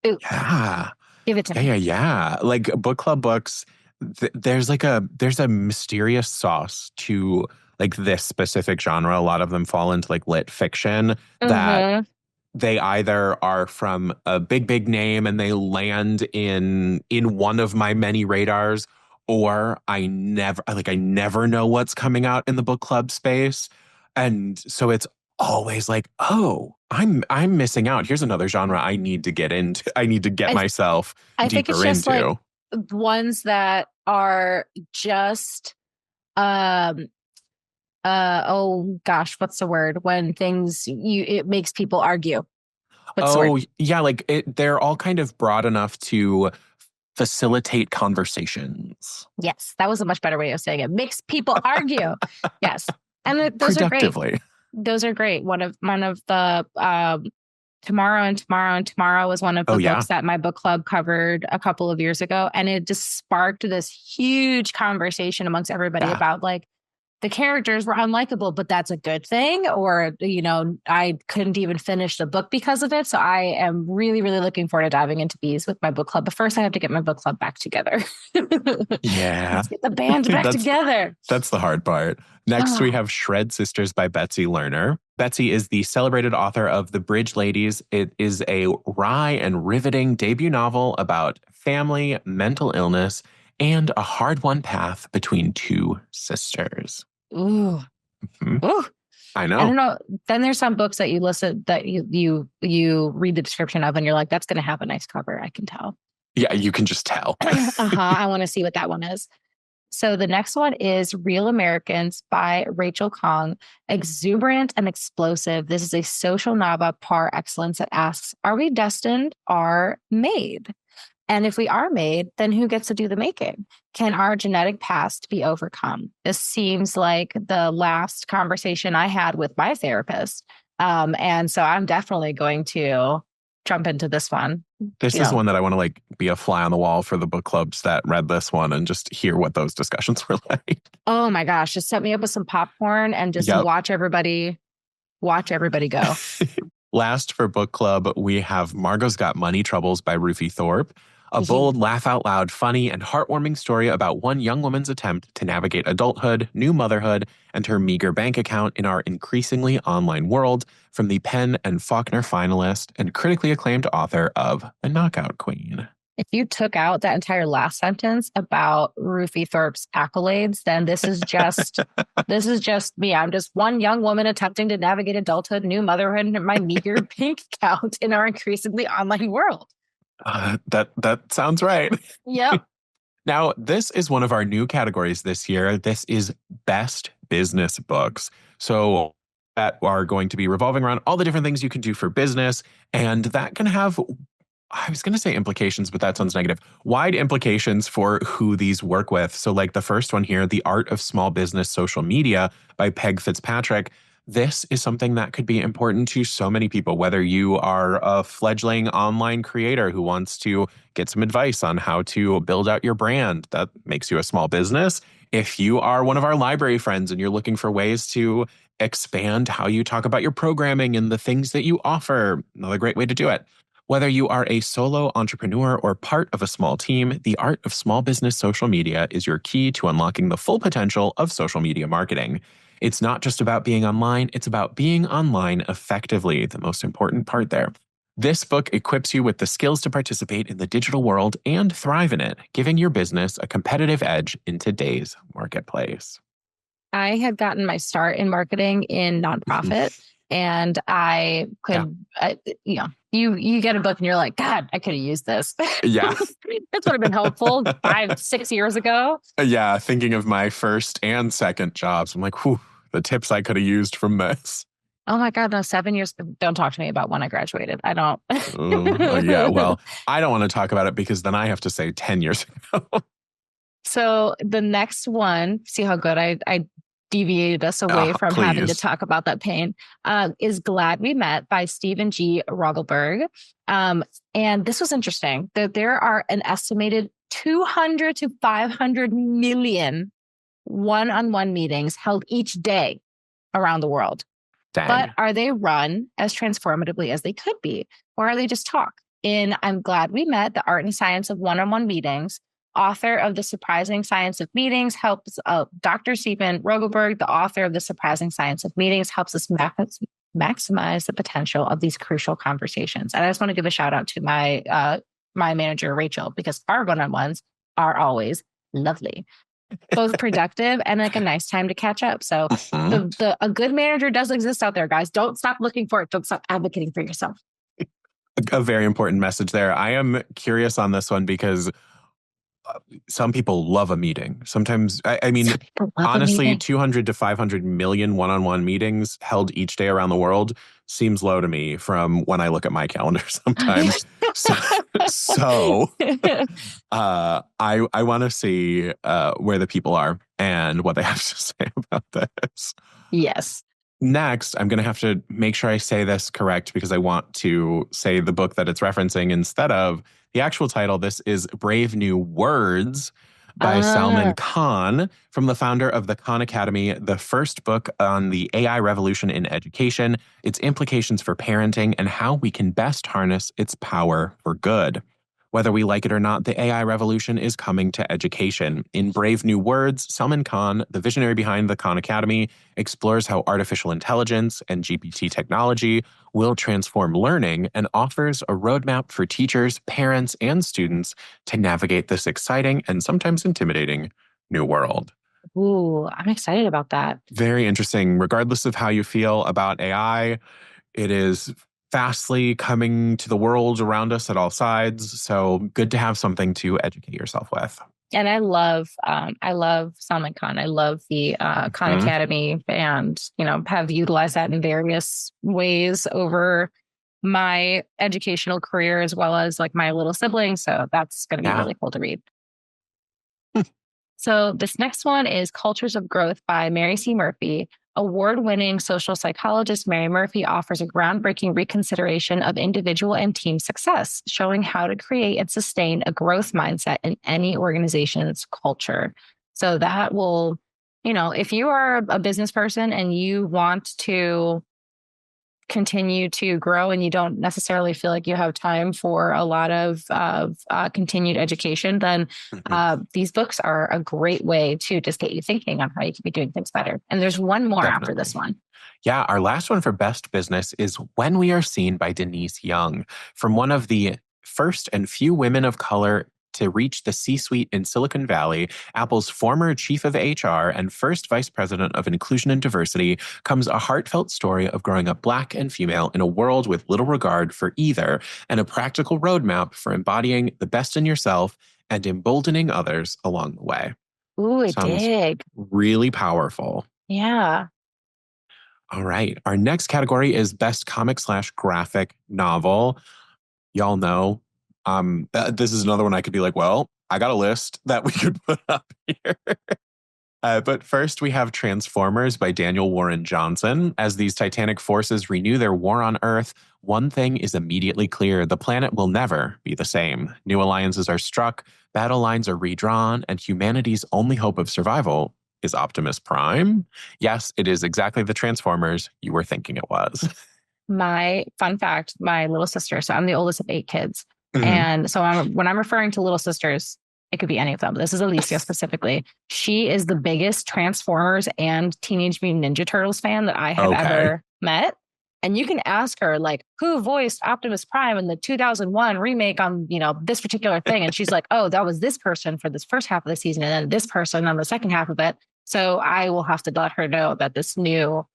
yeah. Give it to me. Yeah. Like book club books, there's a mysterious sauce to like this specific genre. A lot of them fall into like lit fiction that they either are from a big name and they land in one of my many radars, or I never know what's coming out in the book club space. And so it's always like, oh, I'm missing out. Here's another genre I need to get into. I need to get myself deeper think it's just into. Like ones that are just oh gosh, what's the word? When things it makes people argue. Yeah, like they're all kind of broad enough to facilitate conversations. Yes, that was a much better way of saying it. Makes people argue. Yes. And those are great. Those are great. One of the Tomorrow and Tomorrow was one of the books that my book club covered a couple of years ago. And it just sparked this huge conversation amongst everybody about like the characters were unlikable, but that's a good thing. Or, I couldn't even finish the book because of it. So I am really, really looking forward to diving into these with my book club. But first I have to get my book club back together. Yeah. Let's get the band back together. That's the hard part. Next, we have Shred Sisters by Betsy Lerner. Betsy is the celebrated author of The Bridge Ladies. It is a wry and riveting debut novel about family, mental illness, and a hard-won path between 2 sisters. Ooh. Ooh. I know. I don't know. Then there's some books that you listen, that you read the description of and you're like, that's going to have a nice cover. I can tell. Yeah, you can just tell. I want to see what that one is. So the next one is Real Americans by Rachel Kong. Exuberant and explosive. This is a social novel par excellence that asks, are we destined or made? And if we are made, then who gets to do the making? Can our genetic past be overcome? This seems like the last conversation I had with my therapist. And so I'm definitely going to jump into this one. This is one that I want to like be a fly on the wall for the book clubs that read this one and just hear what those discussions were like. Oh my gosh. Just set me up with some popcorn and just watch everybody go. Last for book club, we have Margot's Got Money Troubles by Ruthie Thorpe. A bold, laugh-out-loud, funny, and heartwarming story about one young woman's attempt to navigate adulthood, new motherhood, and her meager bank account in our increasingly online world, from the Penn and Faulkner finalist and critically acclaimed author of The Knockout Queen. If you took out that entire last sentence about Ruthie Thorpe's accolades, then this is just me. I'm just one young woman attempting to navigate adulthood, new motherhood, and my meager bank account in our increasingly online world. That sounds right. Yep. Now, this is one of our new categories this year. This is Best Business Books. So that are going to be revolving around all the different things you can do for business. And that can have, I was going to say implications, but that sounds negative. Wide implications for who these work with. So like the first one here, The Art of Small Business Social Media by Peg Fitzpatrick. This is something that could be important to so many people, whether you are a fledgling online creator who wants to get some advice on how to build out your brand. That makes you a small business. If you are one of our library friends and you're looking for ways to expand how you talk about your programming and the things that you offer, another great way to do it. Whether you are a solo entrepreneur or part of a small team, The Art of Small Business Social Media is your key to unlocking the full potential of social media marketing. It's not just about being online, it's about being online effectively, the most important part there. This book equips you with the skills to participate in the digital world and thrive in it, giving your business a competitive edge in today's marketplace. I had gotten my start in marketing in nonprofit, and I could, you get a book and you're like, God, I could have used this. Yeah. This would have been helpful 5-6 years ago. Yeah, thinking of my first and second jobs, I'm like, whew, the tips I could have used from this. Oh my God, no, 7 years. Don't talk to me about when I graduated. I don't. Yeah, well, I don't want to talk about it because then I have to say 10 years ago. So the next one, see how good I deviated us away from having to talk about that pain, is Glad We Met by Stephen G. Rogelberg. And this was interesting. There are an estimated 200 to 500 million one-on-one meetings held each day around the world. Dang. But are they run as transformatively as they could be? Or are they just talk? In I'm Glad We Met, The Art and Science of One-on-One Meetings, author of The Surprising Science of Meetings, helps Dr. Stephen Rogelberg, the author of The Surprising Science of Meetings, helps us maximize the potential of these crucial conversations. And I just want to give a shout out to my manager, Rachel, because our one-on-ones are always lovely, both productive and like a nice time to catch up. So a good manager does exist out there, guys. Don't stop looking for it. Don't stop advocating for yourself. A very important message there. I am curious on this one because some people love a meeting. Sometimes, I mean, honestly, 200 to 500 million one-on-one meetings held each day around the world seems low to me from when I look at my calendar sometimes. I want to see where the people are and what they have to say about this. Yes. Next, I'm going to have to make sure I say this correct because I want to say the book that it's referencing instead of the actual title. This is Brave New Words by Salman Khan, from the founder of the Khan Academy, the first book on the AI revolution in education, its implications for parenting, and how we can best harness its power for good. Whether we like it or not, the AI revolution is coming to education. In Brave New Words, Salman Khan, the visionary behind the Khan Academy, explores how artificial intelligence and GPT technology will transform learning and offers a roadmap for teachers, parents, and students to navigate this exciting and sometimes intimidating new world. Ooh, I'm excited about that. Very interesting. Regardless of how you feel about AI, it is fastly coming to the world around us at all sides. So good to have something to educate yourself with. And I love Salman Khan. I love the Khan Academy, and have utilized that in various ways over my educational career as well as like my little siblings. So that's going to be really cool to read. So this next one is Cultures of Growth by Mary C. Murphy. Award-winning social psychologist Mary Murphy offers a groundbreaking reconsideration of individual and team success, showing how to create and sustain a growth mindset in any organization's culture. So that will, if you are a business person and you want to continue to grow and you don't necessarily feel like you have time for a lot of continued education, then these books are a great way to just get you thinking on how you can be doing things better. And there's one more after this one. Yeah, our last one for Best Business is When We Are Seen by Denise Young, from one of the first and few women of color to reach the C-suite in Silicon Valley, Apple's former chief of HR and first vice president of inclusion and diversity, comes a heartfelt story of growing up Black and female in a world with little regard for either, and a practical roadmap for embodying the best in yourself and emboldening others along the way. Ooh, I Sounds dig. really powerful. Yeah. All right. Our next category is Best Comic/Graphic Novel. Y'all know, this is another one I could be like, well, I got a list that we could put up here. But first, we have Transformers by Daniel Warren Johnson. As these titanic forces renew their war on Earth, one thing is immediately clear. The planet will never be the same. New alliances are struck, battle lines are redrawn, and humanity's only hope of survival is Optimus Prime. Yes, it is exactly the Transformers you were thinking it was. My fun fact, my little sister, so I'm the oldest of 8 kids. Mhm. And so when I'm referring to little sisters, it could be any of them. But this is Alicia specifically. She is the biggest Transformers and Teenage Mutant Ninja Turtles fan that I have ever met. And you can ask her, like, who voiced Optimus Prime in the 2001 remake on, this particular thing? And she's like, oh, that was this person for this first half of the season, and then this person on the second half of it. So I will have to let her know that this new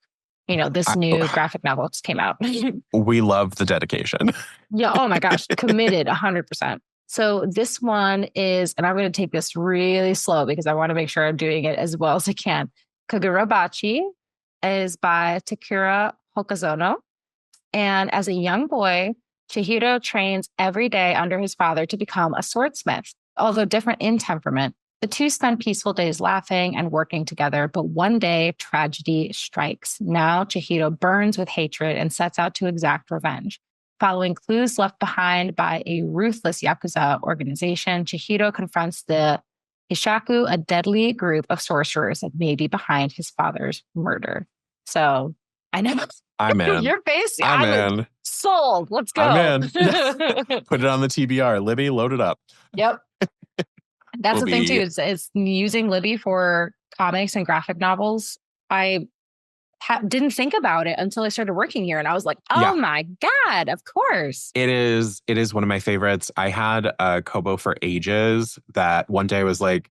graphic novel just came out. We love the dedication. Yeah. Oh my gosh. Committed 100%. So this one is, and I'm going to take this really slow because I want to make sure I'm doing it as well as I can. Kagurabachi is by Takura Hokazono. And as a young boy, Chihiro trains every day under his father to become a swordsmith. Although different in temperament, the two spend peaceful days laughing and working together, but one day tragedy strikes. Now Chihiro burns with hatred and sets out to exact revenge. Following clues left behind by a ruthless Yakuza organization, Chihiro confronts the Hishaku, a deadly group of sorcerers that may be behind his father's murder. So I know I'm in. your face. I'm in. Sold. Let's go. I'm in. Put it on the TBR. Libby, load it up. Yep. That's the thing too, is using Libby for comics and graphic novels. I didn't think about it until I started working here. And I was like, oh my God, of course. It is one of my favorites. I had a Kobo for ages that one day I was like,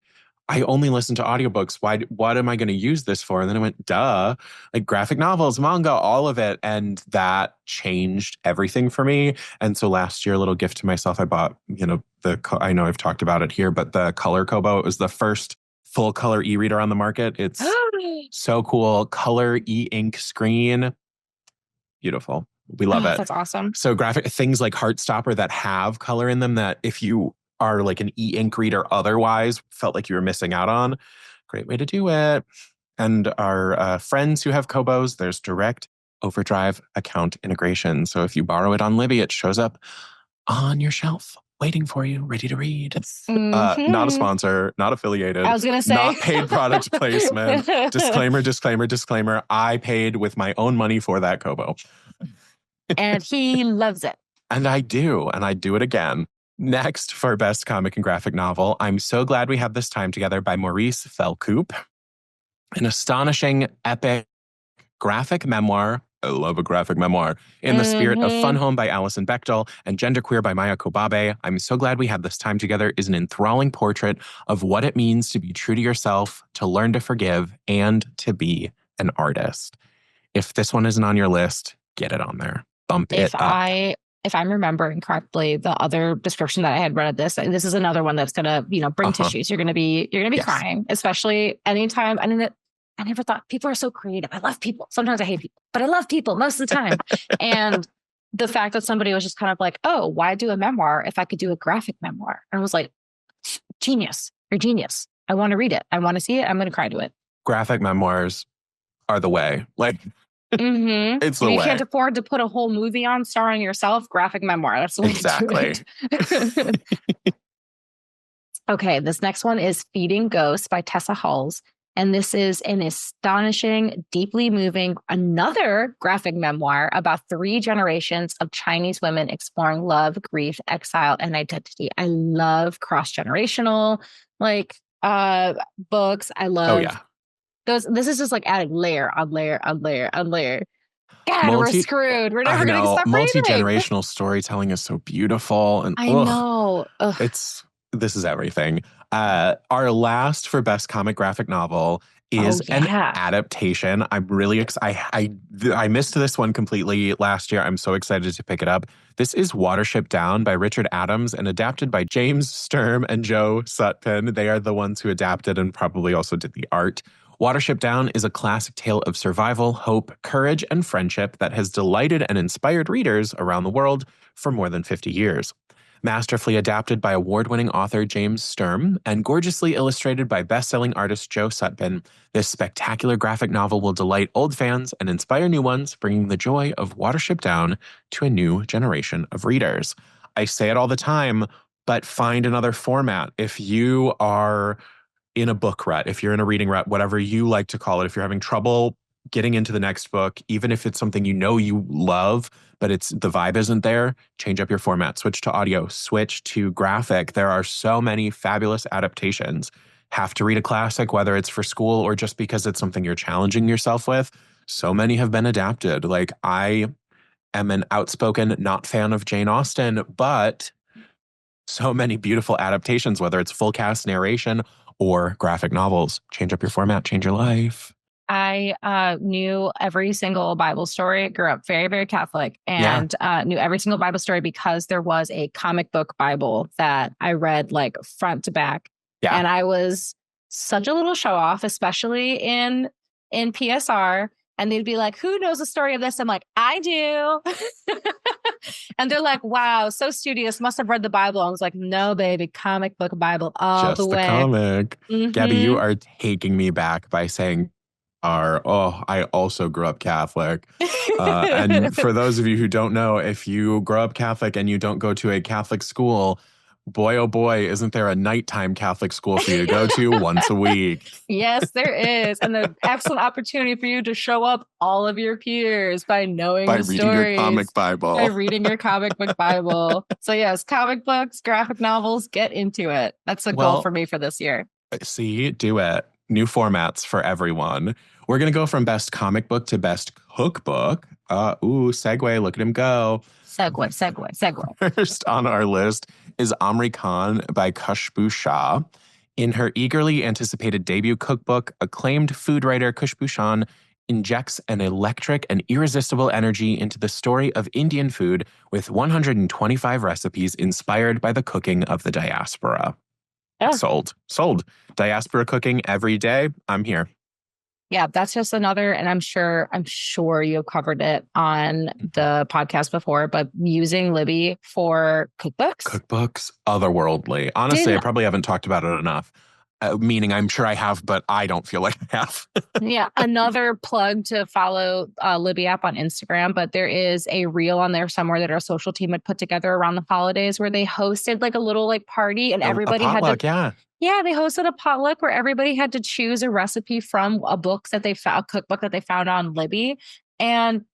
I only listen to audiobooks. What am I going to use this for? And then I went, duh, like graphic novels, manga, all of it. And that changed everything for me. And so last year, a little gift to myself, I bought, I know I've talked about it here, but the Color Kobo, it was the first full color e-reader on the market. It's so cool. Color e-ink screen. Beautiful. We love it. That's awesome. So graphic things like Heartstopper that have color in them that if you are like an e-ink reader otherwise felt like you were missing out on. Great way to do it. And our friends who have Kobos, there's direct OverDrive account integration. So if you borrow it on Libby, it shows up on your shelf waiting for you, ready to read. Not a sponsor, not affiliated. I was going to say. Not paid product placement. Disclaimer, disclaimer, disclaimer. I paid with my own money for that Kobo. And he loves it. And I do. And I do it again. Next, for Best Comic and Graphic Novel, I'm So Glad We Have This Time Together by Maurice Felcoop. An astonishing, epic graphic memoir. I love a graphic memoir. In the spirit of Fun Home by Alison Bechdel and Genderqueer by Maya Kobabe, I'm So Glad We Have This Time Together is an enthralling portrait of what it means to be true to yourself, to learn to forgive, and to be an artist. If this one isn't on your list, get it on there. Bump it up. If I'm remembering correctly, the other description that I had read of this, and this is another one that's gonna, bring tissues. You're gonna be crying, especially anytime. I mean, I never thought people are so creative. I love people. Sometimes I hate people, but I love people most of the time. And the fact that somebody was just kind of like, oh, why do a memoir if I could do a graphic memoir? And I was like, genius. You're genius. I want to read it. I want to see it. I'm going to cry to it. Graphic memoirs are the way. Like, it's the way. You can't afford to put a whole movie on starring yourself. Graphic memoir. That's the way to do it. Okay, this next one is Feeding Ghosts by Tessa Hulls. And this is an astonishing, deeply moving, another graphic memoir about 3 generations of Chinese women exploring love, grief, exile, and identity. I love cross-generational books. I love those. This is just like adding layer on layer on layer on layer. God, we're screwed. We're I never going to know, stop reading. multi-generational storytelling is so beautiful. And I know. Ugh. this is everything. Our last for best comic graphic novel Oh, is an yeah. adaptation. I'm really excited. I missed this one completely last year. I'm so excited to pick it up. This is Watership Down by Richard Adams and adapted by James Sturm and Joe Sutpen. They are the ones who adapted and probably also did the art. Watership Down is a classic tale of survival, hope, courage, and friendship that has delighted and inspired readers around the world for more than 50 years. Masterfully adapted by award-winning author James Sturm and gorgeously illustrated by best-selling artist Joe Sutpen, this spectacular graphic novel will delight old fans and inspire new ones, bringing the joy of Watership Down to a new generation of readers. I say it all the time, but find another format. If you are in a book rut, if you're in a reading rut, whatever you like to call it, if you're having trouble getting into the next book, even if it's something you know you love, but it's the vibe isn't there, change up your format, switch to audio, switch to graphic. There are so many fabulous adaptations. Have to read a classic, whether it's for school or just because it's something you're challenging yourself with. So many have been adapted. Like, I am an outspoken not fan of Jane Austen, but so many beautiful adaptations, whether it's full cast narration or graphic novels. Change up your format, change your life. I knew every single Bible story, grew up very, very Catholic, Yeah. and knew every single Bible story because there was a comic book Bible that I read like front to back. Yeah. And I was such a little show off, especially in PSR. And they'd be like, who knows the story of this? I'm like, I do. And they're like, wow, so studious, must have read the Bible. I was like, no, baby, comic book Bible all Just the way. comic. Mhm. Gabi, you are taking me back by saying I also grew up Catholic. And for those of you who don't know, if you grow up Catholic and you don't go to a Catholic school, boy, oh boy, isn't there a nighttime Catholic school for you to go to once a week? Yes, there is. And the excellent opportunity for you to show up all of your peers by knowing By the reading stories. your comic Bible. By reading your comic book Bible. So yes, comic books, graphic novels, get into it. That's a goal for me for this year. See, do it. New formats for everyone. We're going to go from best comic book to best cookbook. Segue. Look at him go. Segue. First on our list is Omri Khan by Khushbu Shah. In her eagerly anticipated debut cookbook, acclaimed food writer Khushbu Shah injects an electric and irresistible energy into the story of Indian food with 125 recipes inspired by the cooking of the diaspora. Yeah. Sold. Diaspora cooking every day. I'm here. Yeah, that's just another, and I'm sure you have covered it on the podcast before, but using Libby for cookbooks. Cookbooks, otherworldly. Honestly, I probably haven't talked about it enough. Meaning I'm sure I have, but I don't feel like I have. Yeah, another plug to follow Libby app on Instagram, but there is a reel on there somewhere that our social team had put together around the holidays where they hosted like a little like party and everybody potluck, had to. Yeah, they hosted a potluck where everybody had to choose a recipe from a book that they found, a cookbook that they found on Libby. And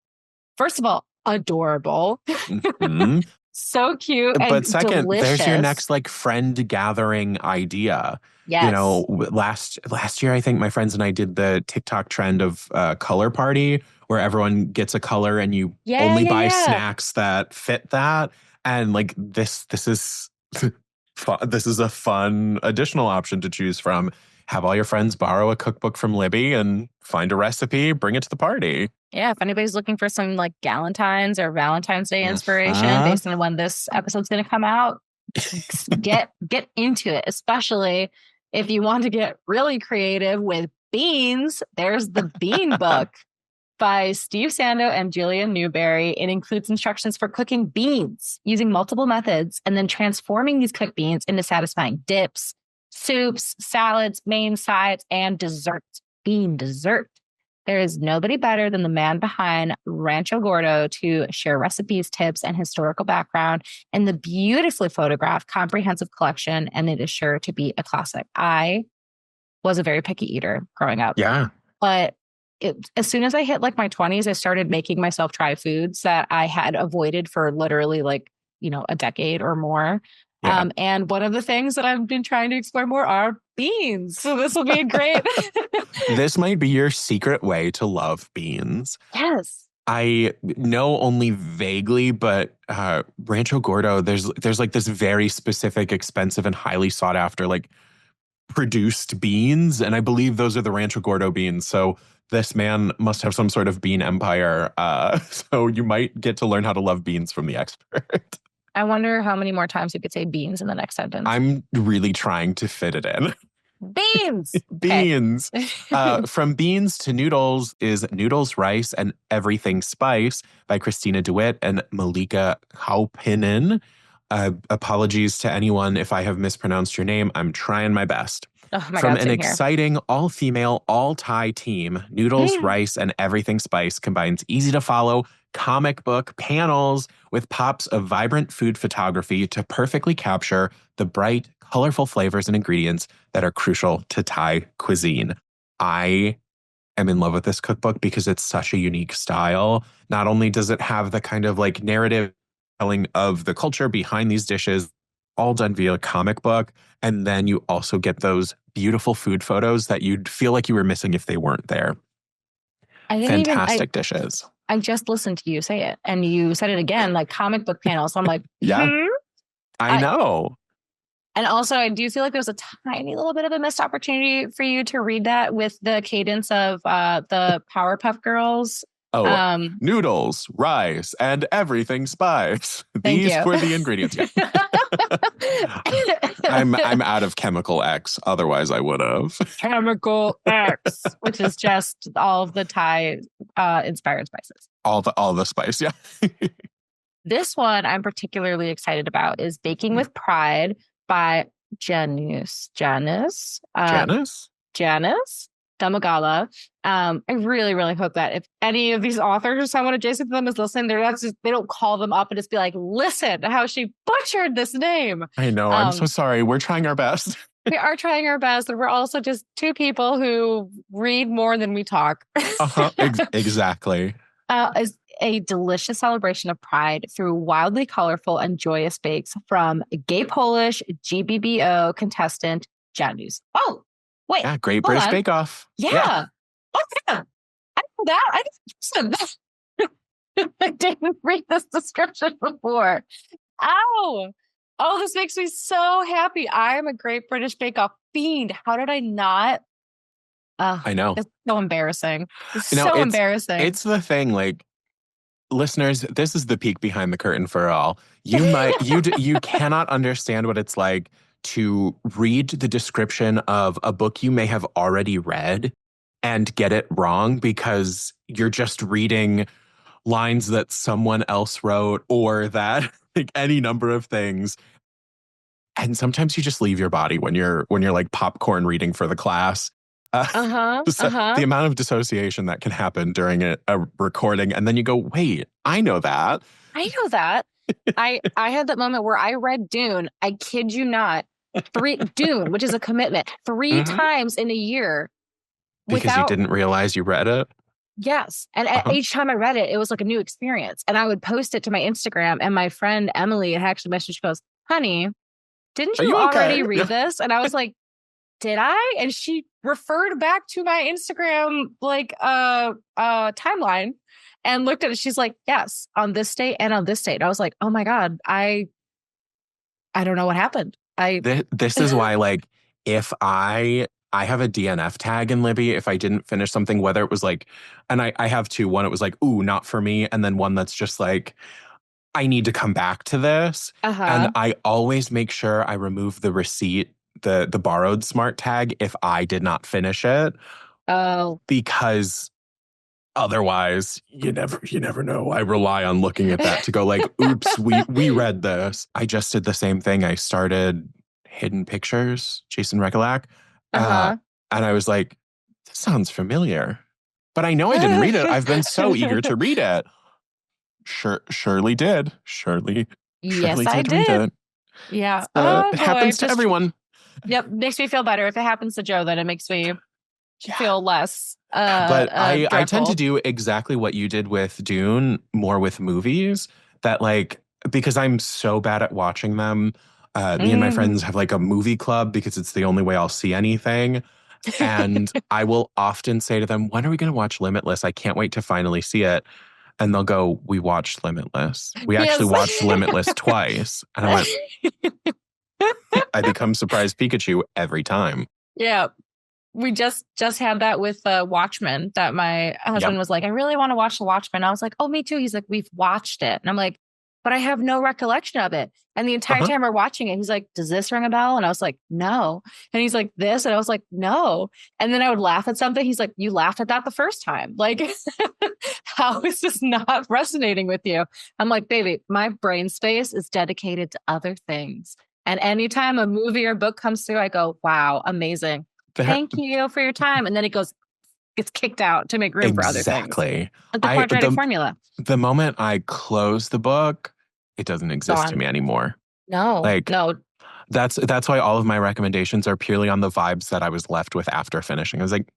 first of all, adorable. Mm-hmm. So cute. But second, delicious. There's your next like friend gathering idea. Yes. You know, last year, I think my friends and I did the TikTok trend of color party where everyone gets a color and you only buy snacks that fit that. And like this is this is a fun additional option to choose from. Have all your friends borrow a cookbook from Libby and find a recipe, bring it to the party. Yeah, if anybody's looking for some like Galentine's or Valentine's Day inspiration based on when this episode's going to come out, get into it, especially if you want to get really creative with beans. There's the Bean Book by Steve Sando and Julia Newberry. It includes instructions for cooking beans using multiple methods and then transforming these cooked beans into satisfying dips, soups, salads, main sides, and dessert. Bean dessert. There is nobody better than the man behind Rancho Gordo to share recipes, tips, and historical background in the beautifully photographed comprehensive collection, and it is sure to be a classic. I was a very picky eater growing up. Yeah. But as soon as I hit like my 20s, I started making myself try foods that I had avoided for literally like, a decade or more. Yeah. And one of the things that I've been trying to explore more are beans. So this will be a great. This might be your secret way to love beans. Yes. I know only vaguely, but Rancho Gordo, there's like this very specific, expensive, and highly sought after like produced beans, and I believe those are the Rancho Gordo beans. So this man must have some sort of bean empire. So you might get to learn how to love beans from the expert. I wonder how many more times you could say beans in the next sentence. I'm really trying to fit it in. Beans. Beans. From Beans to Noodles is Noodles, Rice, and Everything Spice by Christina DeWitt and Malika Kaupinen. Apologies to anyone if I have mispronounced your name. I'm trying my best. Oh my From God, an same here. exciting all-female, all-Thai team, Noodles, Rice, and Everything Spice combines easy-to-follow comic book panels with pops of vibrant food photography to perfectly capture the bright, colorful flavors and ingredients that are crucial to Thai cuisine. I am in love with this cookbook because it's such a unique style. Not only does it have the kind of like narrative telling of the culture behind these dishes, all done via comic book, and then you also get those beautiful food photos that you'd feel like you were missing if they weren't there. Fantastic dishes. I just listened to you say it, and you said it again, like comic book panels. So I'm like, yeah, I know. And also, I do feel like there's a tiny little bit of a missed opportunity for you to read that with the cadence of the Powerpuff Girls. Oh, Noodles, Rice, and Everything Spice. These were the ingredients. Yeah. I'm out of Chemical X. Otherwise, I would have. Chemical X, which is just all of the Thai inspired spices. All the spice, yeah. This one I'm particularly excited about is Baking with Pride by Janice Damagala. I really, really hope that if any of these authors, someone adjacent to them is listening, they don't call them up and just be like, listen to how she butchered this name. I know. I'm so sorry. We're trying our best. We are trying our best. And we're also just two people who read more than we talk. Exactly. Is a delicious celebration of pride through wildly colorful and joyous bakes from gay Polish GBBO contestant Janusz. Oh, wait. Yeah, Great British Bake Off. Yeah. Oh, yeah. I know that. I didn't I didn't read this description before. Ow. Oh, this makes me so happy. I am a Great British Bake Off fiend. How did I not? I know. It's so embarrassing. It's so embarrassing. It's the thing, like, listeners, this is the peek behind the curtain for all. You cannot understand what it's like to read the description of a book you may have already read and get it wrong because you're just reading lines that someone else wrote or that like any number of things. And sometimes you just leave your body when you're like popcorn reading for the class. The amount of dissociation that can happen during a recording, and then you go, wait, I know that. I had that moment where I read Dune. I kid you not, Dune, which is a commitment, 3 times in a year. Because you didn't realize you read it? Yes. And each time I read it, it was like a new experience. And I would post it to my Instagram, and my friend Emily had actually messaged, she goes, honey, didn't you already read this? And I was like, did I? And she referred back to my Instagram timeline and looked at it. She's like, yes, on this date and on this date. I was like, oh my God, I don't know what happened. This is why, like, if I have a DNF tag in Libby, if I didn't finish something, whether it was like, and I have two, one, it was like, ooh, not for me. And then one that's just like, I need to come back to this. And I always make sure I remove the receipt, the borrowed smart tag if I did not finish it. Oh. Because otherwise, you never know. I rely on looking at that to go like, oops, we read this. I just did the same thing. I started Hidden Pictures, Jason Recolak. And I was like, this sounds familiar. But I know I didn't read it. I've been so eager to read it. Surely did. Surely I did. Read it. Yeah. It happens to everyone. Yep. Makes me feel better. If it happens to Joe, then it makes me feel less. But I tend to do exactly what you did with Dune, more with movies, that like, because I'm so bad at watching them. Me and my friends have like a movie club because it's the only way I'll see anything. And I will often say to them, when are we going to watch Limitless? I can't wait to finally see it. And they'll go, we watched Limitless. We Yes. actually watched Limitless twice. And I went, I become surprised Pikachu every time. Yeah. We just had that with Watchmen, that my husband was like, I really want to watch the Watchmen. I was like, oh, me too. He's like, we've watched it. And I'm like, but I have no recollection of it. And the entire time we're watching it, he's like, does this ring a bell? And I was like, no. And he's like, this. And I was like, no. And then I would laugh at something. He's like, you laughed at that the first time. Like, how is this not resonating with you? I'm like, baby, my brain space is dedicated to other things. And anytime a movie or book comes through, I go, wow, amazing. Thank you for your time. And then it gets kicked out to make room for other things. Exactly. Like the quadratic formula. The moment I close the book, it doesn't exist to me anymore. No. That's why all of my recommendations are purely on the vibes that I was left with after finishing. I was like,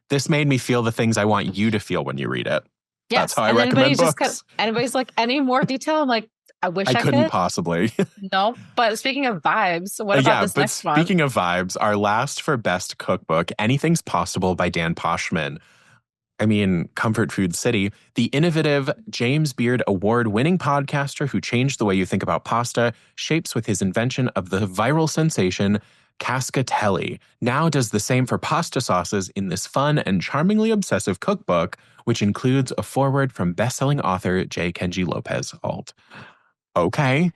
this made me feel the things I want you to feel when you read it. Yes. That's how I recommend books. Anybody's like, any more detail? I'm like, I wish I couldn't could. Possibly. No, but speaking of vibes, what about this next one? Speaking of vibes, our last for best cookbook, Anything's Possible by Dan Poshman. I mean, Comfort Food City, the innovative James Beard award-winning podcaster who changed the way you think about pasta, shapes with his invention of the viral sensation cascatelli. Now does the same for pasta sauces in this fun and charmingly obsessive cookbook, which includes a foreword from best-selling author J. Kenji Lopez Alt. Okay.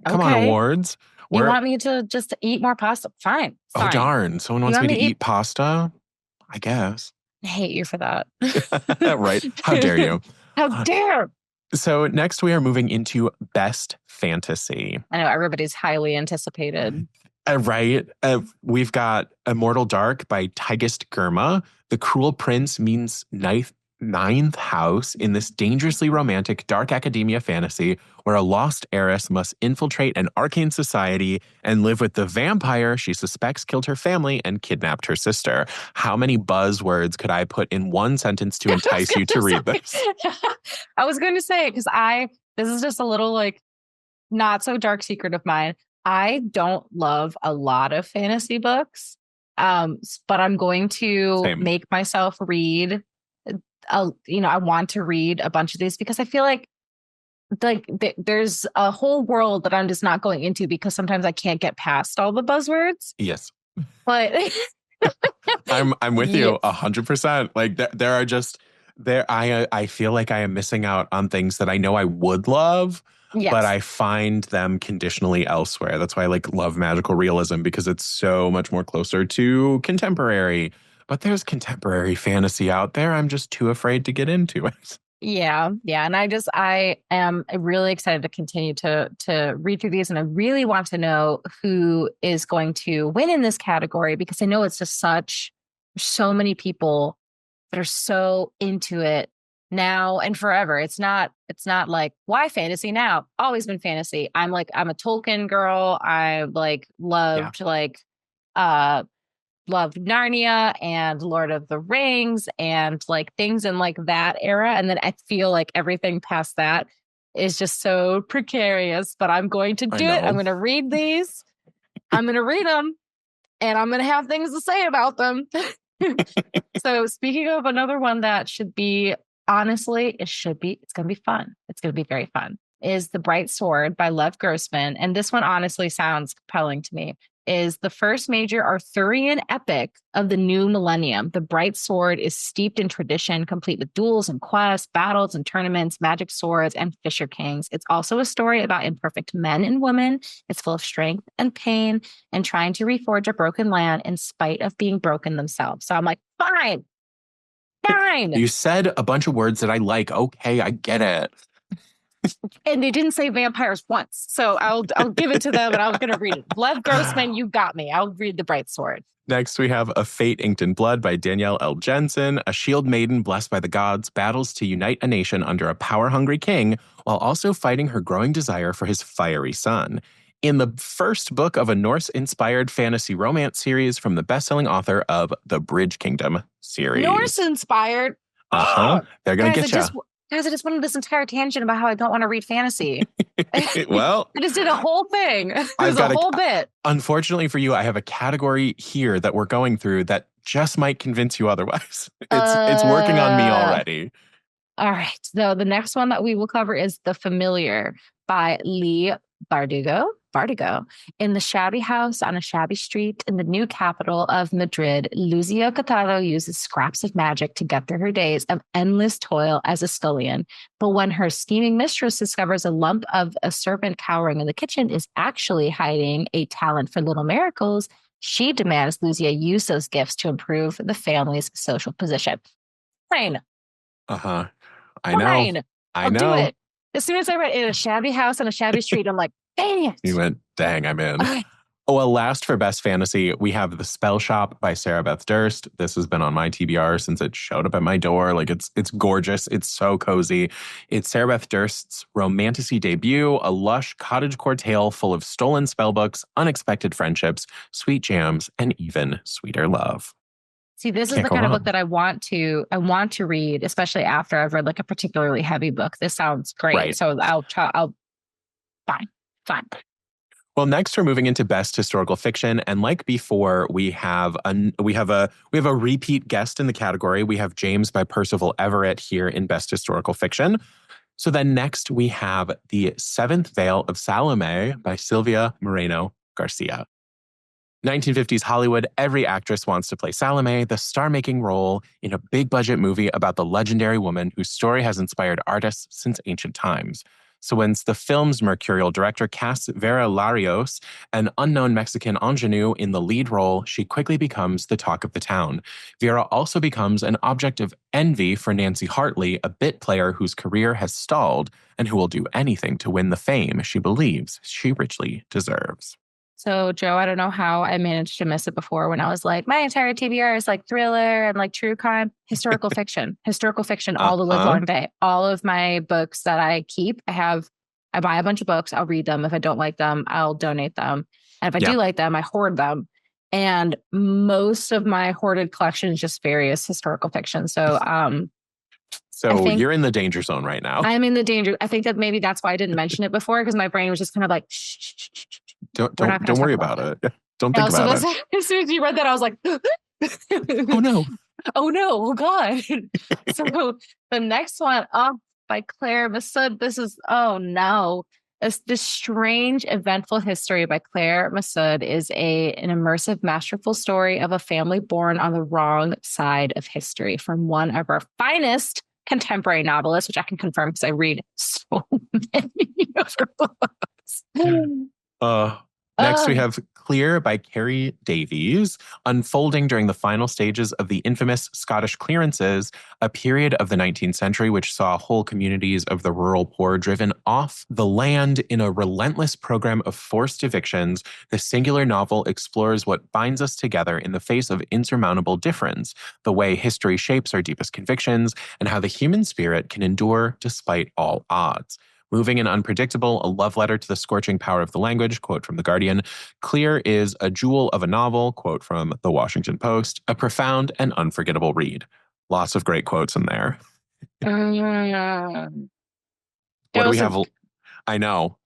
Come on, awards. You want me to just eat more pasta? Fine. Oh, darn. Someone wants me to eat pasta? I guess. I hate you for that. Right. How dare you? How dare. So next we are moving into Best Fantasy. I know everybody's highly anticipated. Right. We've got Immortal Dark by Tigist Girma. The Cruel Prince means ninth house in this dangerously romantic dark academia fantasy where a lost heiress must infiltrate an arcane society and live with the vampire she suspects killed her family and kidnapped her sister. How many buzzwords could I put in one sentence to entice you to read this? I was going to say, because this is just a little like not so dark secret of mine. I don't love a lot of fantasy books, but I'm going to make myself read. I want to read a bunch of these because I feel like there's a whole world that I'm just not going into because sometimes I can't get past all the buzzwords. Yes. But I'm with you 100%. Like there are just I feel like I am missing out on things that I know I would love, but I find them conditionally elsewhere. That's why I love magical realism because it's so much more closer to contemporary. But there's contemporary fantasy out there. I'm just too afraid to get into it. Yeah. And I am really excited to continue to read through these. And I really want to know who is going to win in this category because I know it's just so many people that are so into it now and forever. It's not like, why fantasy now? Always been fantasy. I'm a Tolkien girl. I loved Narnia and Lord of the Rings and things in that era. And then I feel like everything past that is just so precarious, but I'm going to do it. I'm going to read these. I'm going to read them and I'm going to have things to say about them. So speaking of another one that should be, honestly, it's going to be fun. It's going to be very fun is The Bright Sword by Lev Grossman. And this one honestly sounds compelling to me. Is the first major Arthurian epic of the new millennium. The Bright Sword is steeped in tradition, complete with duels and quests, battles and tournaments, magic swords, and fisher kings. It's also a story about imperfect men and women. It's full of strength and pain and trying to reforge a broken land in spite of being broken themselves. So I'm like, fine. You said a bunch of words that I like. Okay, I get it. And they didn't say vampires once. So I'll give it to them and I'm going to read it. Lev Grossman, you got me. I'll read The Bright Sword. Next, we have A Fate Inked in Blood by Danielle L. Jensen. A shield maiden blessed by the gods battles to unite a nation under a power-hungry king while also fighting her growing desire for his fiery son. In the first book of a Norse-inspired fantasy romance series from the best-selling author of the Bridge Kingdom series. Norse-inspired? Uh-huh. They're going to get you. Guys, I just went on this entire tangent about how I don't want to read fantasy. Well, I just did a whole thing. There's a whole bit. Unfortunately for you, I have a category here that we're going through that just might convince you otherwise. It's working on me already. All right. So the next one that we will cover is The Familiar by Lee Bardugo. Bardugo. In the shabby house on a shabby street in the new capital of Madrid, Lucio Cataro uses scraps of magic to get through her days of endless toil as a scullion. But when her scheming mistress discovers a lump of a serpent cowering in the kitchen is actually hiding a talent for little miracles, she demands Lucia use those gifts to improve the family's social position. Fine. Uh-huh. I know. Fine. I I'll do know. it. As soon as I read in a shabby house on a shabby street, I'm like, dang You it. went, dang, I'm in. Okay. Oh, well, last for best fantasy, we have The Spell Shop by Sarah Beth Durst. This has been on my TBR since it showed up at my door. Like it's gorgeous. It's so cozy. It's Sarah Beth Durst's romantasy debut, a lush cottagecore tale full of stolen spellbooks, unexpected friendships, sweet jams, and even sweeter love. See, this is Can't the go kind of book wrong. that I want to read, especially after I've read like a particularly heavy book. This sounds great. Right. So I'll try. Fine. Fine. Well, next we're moving into best historical fiction, and like before, we have a repeat guest in the category. We have James by Percival Everett here in best historical fiction. So then next we have The Seventh Veil of Salome by Silvia Moreno Garcia. 1950s Hollywood, every actress wants to play Salome, the star-making role in a big-budget movie about the legendary woman whose story has inspired artists since ancient times. So when the film's mercurial director casts Vera Larios, an unknown Mexican ingenue, in the lead role, she quickly becomes the talk of the town. Vera also becomes an object of envy for Nancy Hartley, a bit player whose career has stalled and who will do anything to win the fame she believes she richly deserves. So, Joe, I don't know how I managed to miss it before when I was like, my entire TBR is like thriller and like true crime, historical fiction all the live Uh-huh. long day. All of my books that I keep, I buy a bunch of books, I'll read them. If I don't like them, I'll donate them. And if I Yeah. do like them, I hoard them. And most of my hoarded collection is just various historical fiction. So, So I think you're in the danger zone right now. I'm in the danger. I think that maybe that's why I didn't mention it before because my brain was just kind of like, shh, shh, shh, shh, shh. Don't worry about it. Don't think So about it. as soon as you read that, I was like, Oh no. oh no, oh God. So the next one up by Claire Massoud. This is, oh no. This strange, eventful history by Claire Massoud is an immersive, masterful story of a family born on the wrong side of history from one of our finest contemporary novelists, which I can confirm because I read so many of her books. Next, we have Clear by Carrie Davies, unfolding during the final stages of the infamous Scottish clearances, a period of the 19th century which saw whole communities of the rural poor driven off the land in a relentless program of forced evictions. The singular novel explores what binds us together in the face of insurmountable difference, the way history shapes our deepest convictions, and how the human spirit can endure despite all odds. Moving and unpredictable, a love letter to the scorching power of the language, quote from The Guardian. Clear is a jewel of a novel, quote from The Washington Post, a profound and unforgettable read. Lots of great quotes in there. What do we have? I know.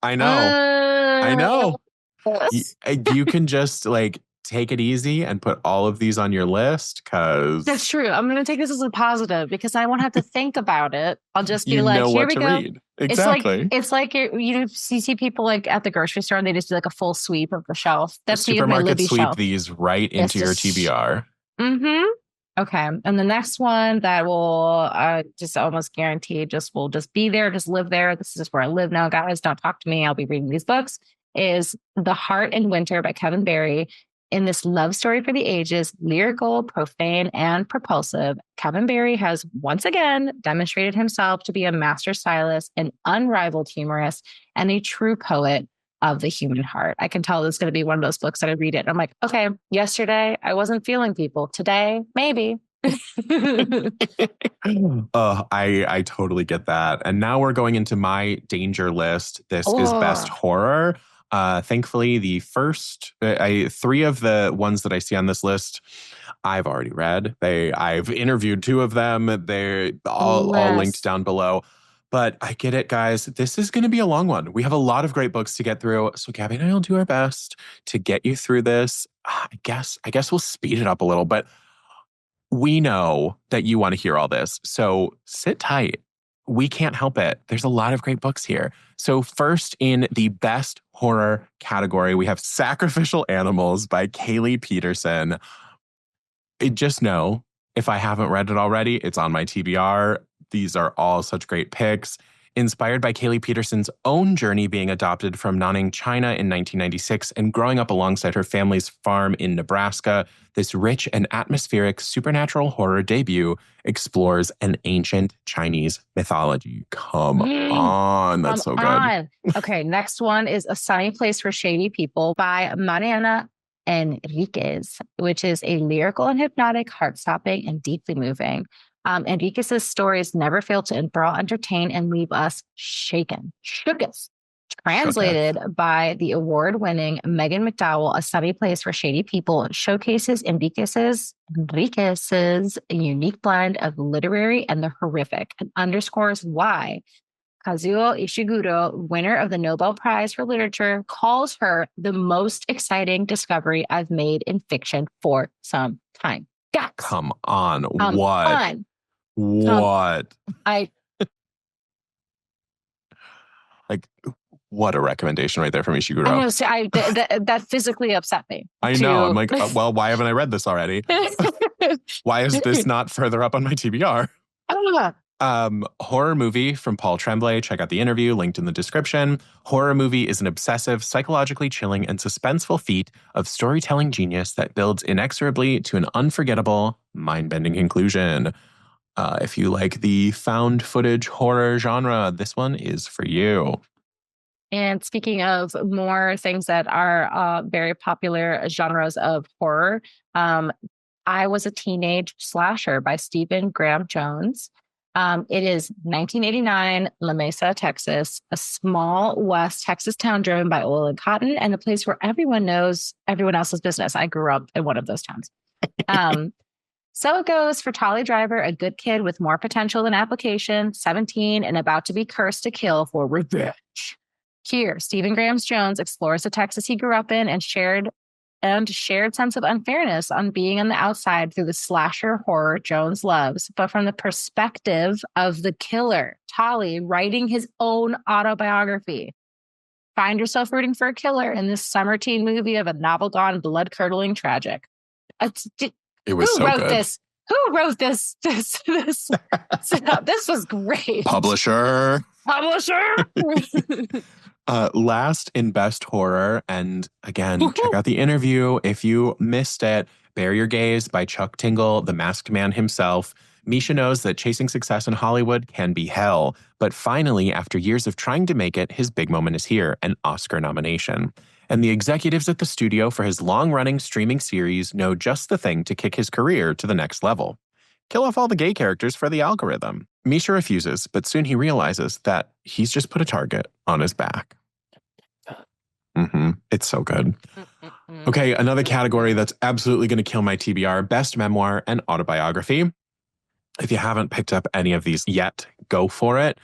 You can just like take it easy and put all of these on your list because that's true. I'm going to take this as a positive because I won't have to think about it. I'll just be you like, know here what we to go. read. Exactly. It's like you see people like at the grocery store and they just do like a full sweep of the shelf. That's me with my Supermarket Libby sweep shelf. these right into your TBR. Mm-hmm. Okay. And the next one that will just almost guaranteed will just be there, just live there. This is just where I live now, guys. Don't talk to me. I'll be reading these books. Is The Heart in Winter by Kevin Barry. In this love story for the ages, lyrical, profane, and propulsive, Kevin Barry has once again demonstrated himself to be a master stylist, an unrivaled humorist, and a true poet of the human heart. I can tell this is going to be one of those books that I read it. And I'm like, okay, yesterday I wasn't feeling people. Today, maybe. I totally get that. And now we're going into my danger list. This is best horror. Thankfully, the first three of the ones that I see on this list, I've already read. I've interviewed two of them. They're all linked down below. But I get it, guys. This is going to be a long one. We have a lot of great books to get through. So Gabi and I will do our best to get you through this. I guess we'll speed it up a little, but we know that you want to hear all this. So sit tight we can't help it. There's a lot of great books here. So first in the best horror category, we have Sacrificial Animals by Kaylee Peterson. Just know, if I haven't read it already, it's on my TBR. These are all such great picks. Inspired by Kaylee Peterson's own journey being adopted from Nanning, China in 1996 and growing up alongside her family's farm in Nebraska, this rich and atmospheric supernatural horror debut explores an ancient Chinese mythology. Come on. That's so good. Okay, next one is A Sunny Place for Shady People by Mariana Enriquez, which is a lyrical and hypnotic, heart-stopping, and deeply moving. Enriquez's stories never fail to enthrall, entertain, and leave us shooketh. Translated by the award-winning Megan McDowell, A Sunny Place for Shady People showcases Enriquez's unique blend of literary and the horrific, and underscores why Kazuo Ishiguro, winner of the Nobel Prize for Literature, calls her the most exciting discovery I've made in fiction for some time. Guys, come on. What? Like, what a recommendation right there from Ishiguro. I know. So that physically upset me. I know. I'm like, well, why haven't I read this already? Why is this not further up on my TBR? Horror movie from Paul Tremblay. Check out the interview linked in the description. Horror movie is an obsessive, psychologically chilling, and suspenseful feat of storytelling genius that builds inexorably to an unforgettable, mind-bending conclusion. If you like the found footage horror genre, this one is for you. And speaking of more things that are very popular genres of horror, I Was a Teenage Slasher by Stephen Graham Jones. It is 1989, La Mesa, Texas, a small West Texas town driven by oil and cotton, and a place where everyone knows everyone else's business. I grew up in one of those towns. So it goes for Tolly Driver, a good kid with more potential than application, 17, and about to be cursed to kill for revenge. Here, Stephen Graham Jones explores the Texas he grew up in and shared sense of unfairness on being on the outside through the slasher horror Jones loves, but from the perspective of the killer, Tolly, writing his own autobiography. Find yourself rooting for a killer in this summer teen movie of a novel gone blood-curdling tragic. It was so good. Who wrote this? This was great. Publisher. Publisher. Last in best horror, and again, check out the interview if you missed it. Bear Your Gaze by Chuck Tingle, the masked man himself. Misha knows that chasing success in Hollywood can be hell, but finally, after years of trying to make it, his big moment is here, an Oscar nomination. And the executives at the studio for his long-running streaming series know just the thing to kick his career to the next level. Kill off all the gay characters for the algorithm. Misha refuses, but soon he realizes that he's just put a target on his back. It's so good. Okay, another category that's absolutely going to kill my TBR, best memoir and autobiography. If you haven't picked up any of these yet, go for it.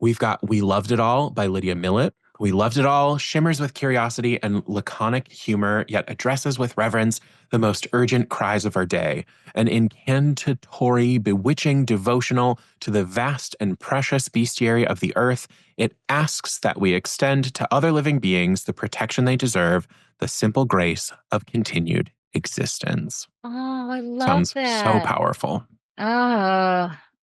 We've got We Loved It All by Lydia Millett. We Loved It All shimmers with curiosity and laconic humor, yet addresses with reverence the most urgent cries of our day. An incantatory, bewitching devotional to the vast and precious bestiary of the earth, it asks that we extend to other living beings the protection they deserve, the simple grace of continued existence. Oh, I love that. Sounds so powerful.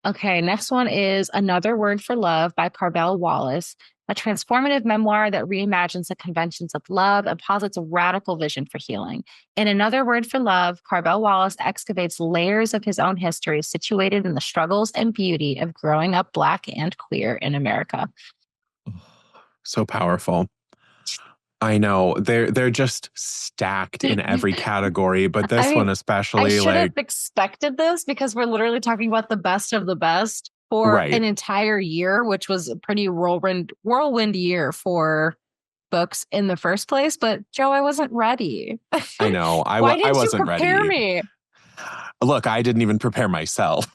Okay, next one is Another Word for Love by Carvel Wallace, a transformative memoir that reimagines the conventions of love and posits a radical vision for healing. In Another Word for Love, Carvel Wallace excavates layers of his own history situated in the struggles and beauty of growing up Black and queer in America. So powerful. I know they're just stacked in every category, but this one especially. I should have expected this because we're literally talking about the best of the best for an entire year, which was a pretty whirlwind year for books in the first place. But Joe, I wasn't ready. I know. I wasn't ready. Prepare me. Look, I didn't even prepare myself.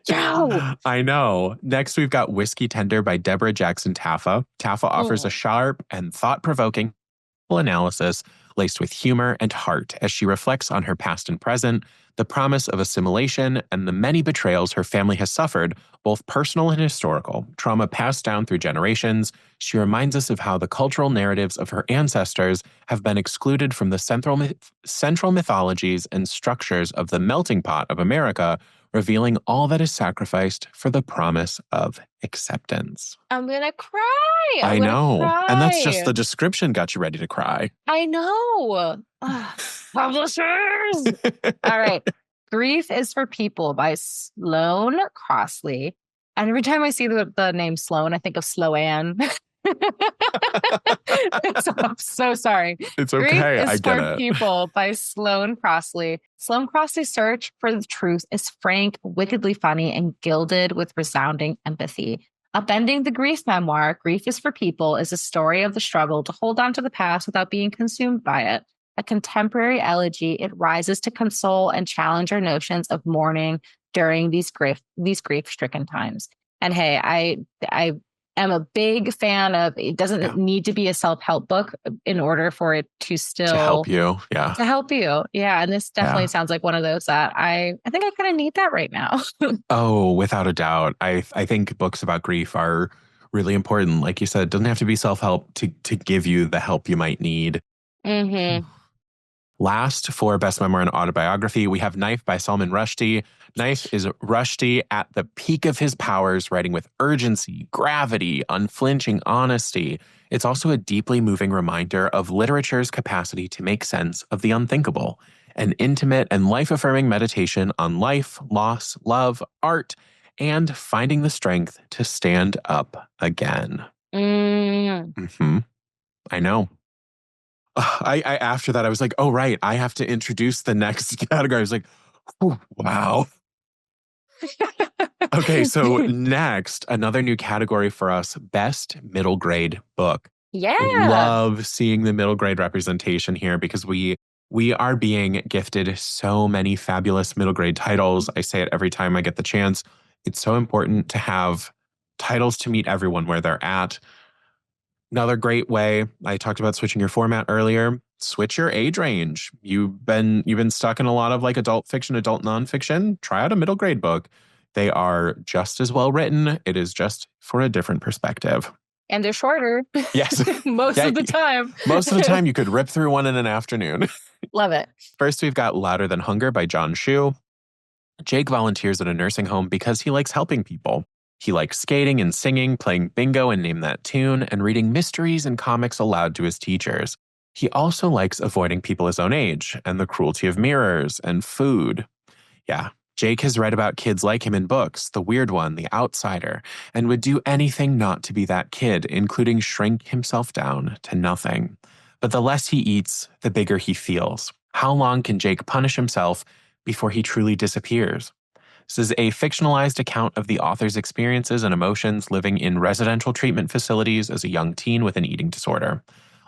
Joe. I know. Next, we've got Whiskey Tender by Deborah Jackson Taffa. Taffa offers a sharp and thought-provoking analysis laced with humor and heart as she reflects on her past and present, the promise of assimilation, and the many betrayals her family has suffered, both personal and historical, trauma passed down through generations. She reminds us of how the cultural narratives of her ancestors have been excluded from the central mythologies and structures of the melting pot of America, revealing all that is sacrificed for the promise of acceptance. I'm gonna cry. I'm I gonna know. And that's just cry. the description got you ready to cry. I know. Ugh, publishers. All right. Grief is for People by Sloane Crossley. And every time I see the name Sloane, I think of Sloan. So I'm so sorry. It's Grief okay. I is get for it. People by Sloane Crossley. Sloane Crossley's search for the truth is frank, wickedly funny, and gilded with resounding empathy. Upending the grief memoir, Grief is for People is a story of the struggle to hold on to the past without being consumed by it. A contemporary elegy, it rises to console and challenge our notions of mourning during these grief-stricken times. And hey, I am a big fan of, it doesn't need to be a self-help book in order for it to still help you. Yeah. To help you. Yeah. And this definitely sounds like one of those that I think I kind of need that right now. Oh, without a doubt. I think books about grief are really important. Like you said, it doesn't have to be self-help to give you the help you might need. Mm-hmm. Last, for Best Memoir and Autobiography, we have Knife by Salman Rushdie. Knife is Rushdie at the peak of his powers, writing with urgency, gravity, unflinching honesty. It's also a deeply moving reminder of literature's capacity to make sense of the unthinkable, an intimate and life-affirming meditation on life, loss, love, art, and finding the strength to stand up again. Mm-hmm. I know. I after that, I was like, oh, right, I have to introduce the next category. I was like, wow. Okay, so next, another new category for us, Best Middle Grade Book. Yeah. Love seeing the middle grade representation here because we are being gifted so many fabulous middle grade titles. I say it every time I get the chance. It's so important to have titles to meet everyone where they're at. Another great way, I talked about switching your format earlier, switch your age range. You've been stuck in a lot of like adult fiction, adult nonfiction. Try out a middle grade book. They are just as well written. It is just for a different perspective. And they're shorter. Yes. Most of the time. Most of the time you could rip through one in an afternoon. Love it. First, we've got Louder Than Hunger by John Shu. Jake volunteers at a nursing home because he likes helping people. He likes skating and singing, playing bingo and Name That Tune, and reading mysteries and comics aloud to his teachers. He also likes avoiding people his own age and the cruelty of mirrors and food. Yeah, Jake has read about kids like him in books, The Weird One, The Outsider, and would do anything not to be that kid, including shrink himself down to nothing. But the less he eats, the bigger he feels. How long can Jake punish himself before he truly disappears? This is a fictionalized account of the author's experiences and emotions living in residential treatment facilities as a young teen with an eating disorder.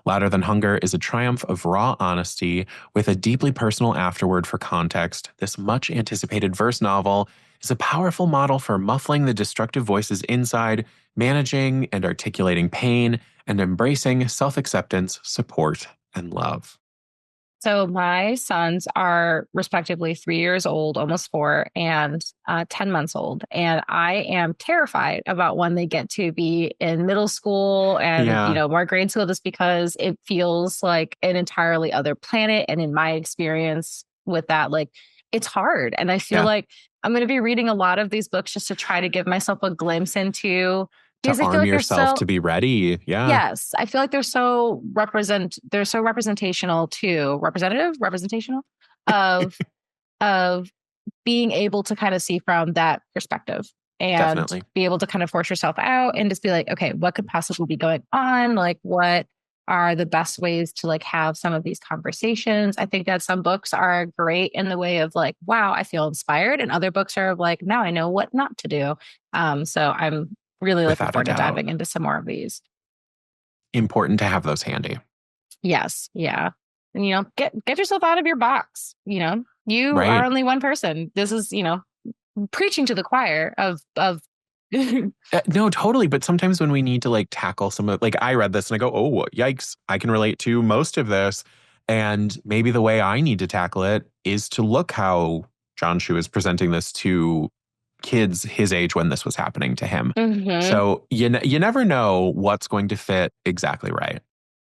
Louder Than Hunger is a triumph of raw honesty with a deeply personal afterword for context. This much-anticipated verse novel is a powerful model for muffling the destructive voices inside, managing and articulating pain, and embracing self-acceptance, support, and love. So my sons are respectively 3 years old, almost 4, and 10 months old. And I am terrified about when they get to be in middle school and, more grade school, just because it feels like an entirely other planet. And in my experience with that, like, it's hard. And I feel like I'm going to be reading a lot of these books just to try to give myself a glimpse into, to arm yourself to be ready. Yeah. Yes. I feel like they're so representational too. Representational of being able to kind of see from that perspective and Definitely. be able to kind of force yourself out and just be like, okay, what could possibly be going on? Like, what are the best ways to like have some of these conversations? I think that some books are great in the way of like, wow, I feel inspired. And other books are like, now I know what not to do. So I'm really looking forward to diving into some more of these. Important to have those handy. Yes. Yeah. And, get yourself out of your box. You are only one person. This is, preaching to the choir of no, totally. But sometimes when we need to like tackle some of, like, I read this and I go, oh, yikes, I can relate to most of this. And maybe the way I need to tackle it is to look how John Shu is presenting this to kids his age when this was happening to him. Mm-hmm. So you never know what's going to fit exactly right.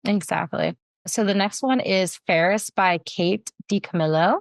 Exactly. So the next one is Ferris by Kate DiCamillo.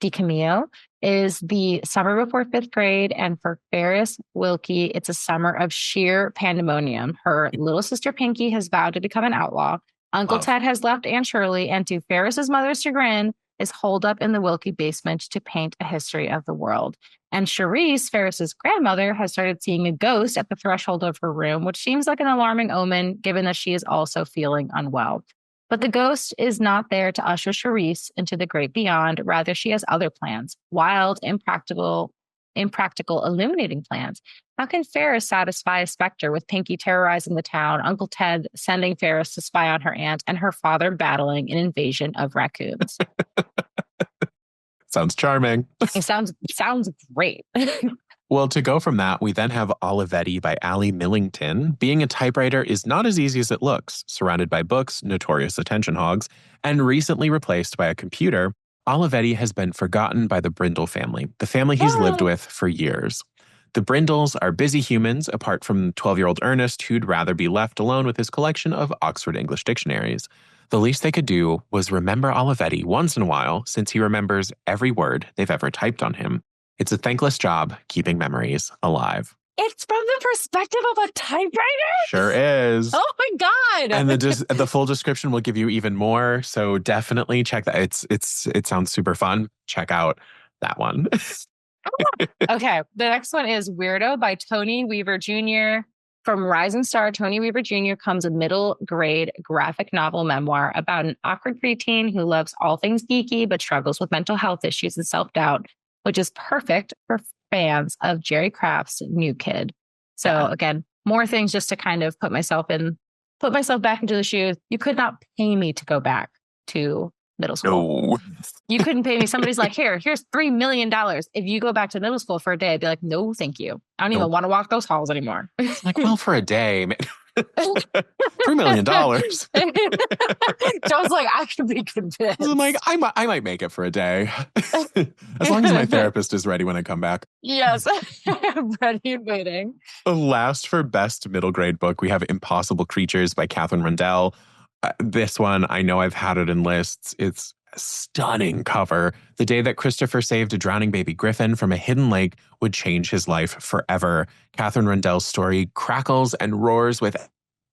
DiCamillo is the summer before fifth grade. And for Ferris Wilkie, it's a summer of sheer pandemonium. Her little sister Pinky has vowed to become an outlaw. Uncle Ted has left Aunt Shirley, and to Ferris's mother's chagrin, is holed up in the Wilkie basement to paint a history of the world. And Charisse, Ferris's grandmother, has started seeing a ghost at the threshold of her room, which seems like an alarming omen, given that she is also feeling unwell. But the ghost is not there to usher Charisse into the great beyond. Rather, she has other plans, wild, impractical, illuminating plans. How can Ferris satisfy a specter with Pinky terrorizing the town, Uncle Ted sending Ferris to spy on her aunt, and her father battling an invasion of raccoons? Sounds charming. It sounds great. Well, to go from that, we then have Olivetti by Ali Millington. Being a typewriter is not as easy as it looks. Surrounded by books, notorious attention hogs, and recently replaced by a computer, Olivetti has been forgotten by the Brindle family, the family he's lived with for years. The Brindles are busy humans, apart from 12-year-old Ernest, who'd rather be left alone with his collection of Oxford English dictionaries. The least they could do was remember Olivetti once in a while, since he remembers every word they've ever typed on him. It's a thankless job keeping memories alive. It's from the perspective of a typewriter? Sure is. Oh my God. And the full description will give you even more. So definitely check that. It sounds super fun. Check out that one. Okay. The next one is Weirdo by Tony Weaver Jr. From rising star Tony Weaver Jr. comes a middle grade graphic novel memoir about an awkward preteen who loves all things geeky but struggles with mental health issues and self-doubt, which is perfect for fans of Jerry Craft's New Kid. So again, more things just to kind of put myself back into the shoes. You could not pay me to go back to middle school. No. You couldn't pay me. Somebody's like, here's $3 million. If you go back to middle school for a day, I'd be like, no, thank you. I don't even want to walk those halls anymore. Like, well, for a day, man. $3 million. Joe's like, I can be convinced. I'm like, I might make it for a day. As long as my therapist is ready when I come back. Yes. I'm ready and waiting. Last for best middle grade book, we have Impossible Creatures by Catherine Rundell. This one, I know I've had it in lists. It's a stunning cover. The day that Christopher saved a drowning baby griffin from a hidden lake would change his life forever. Catherine Rundell's story crackles and roars with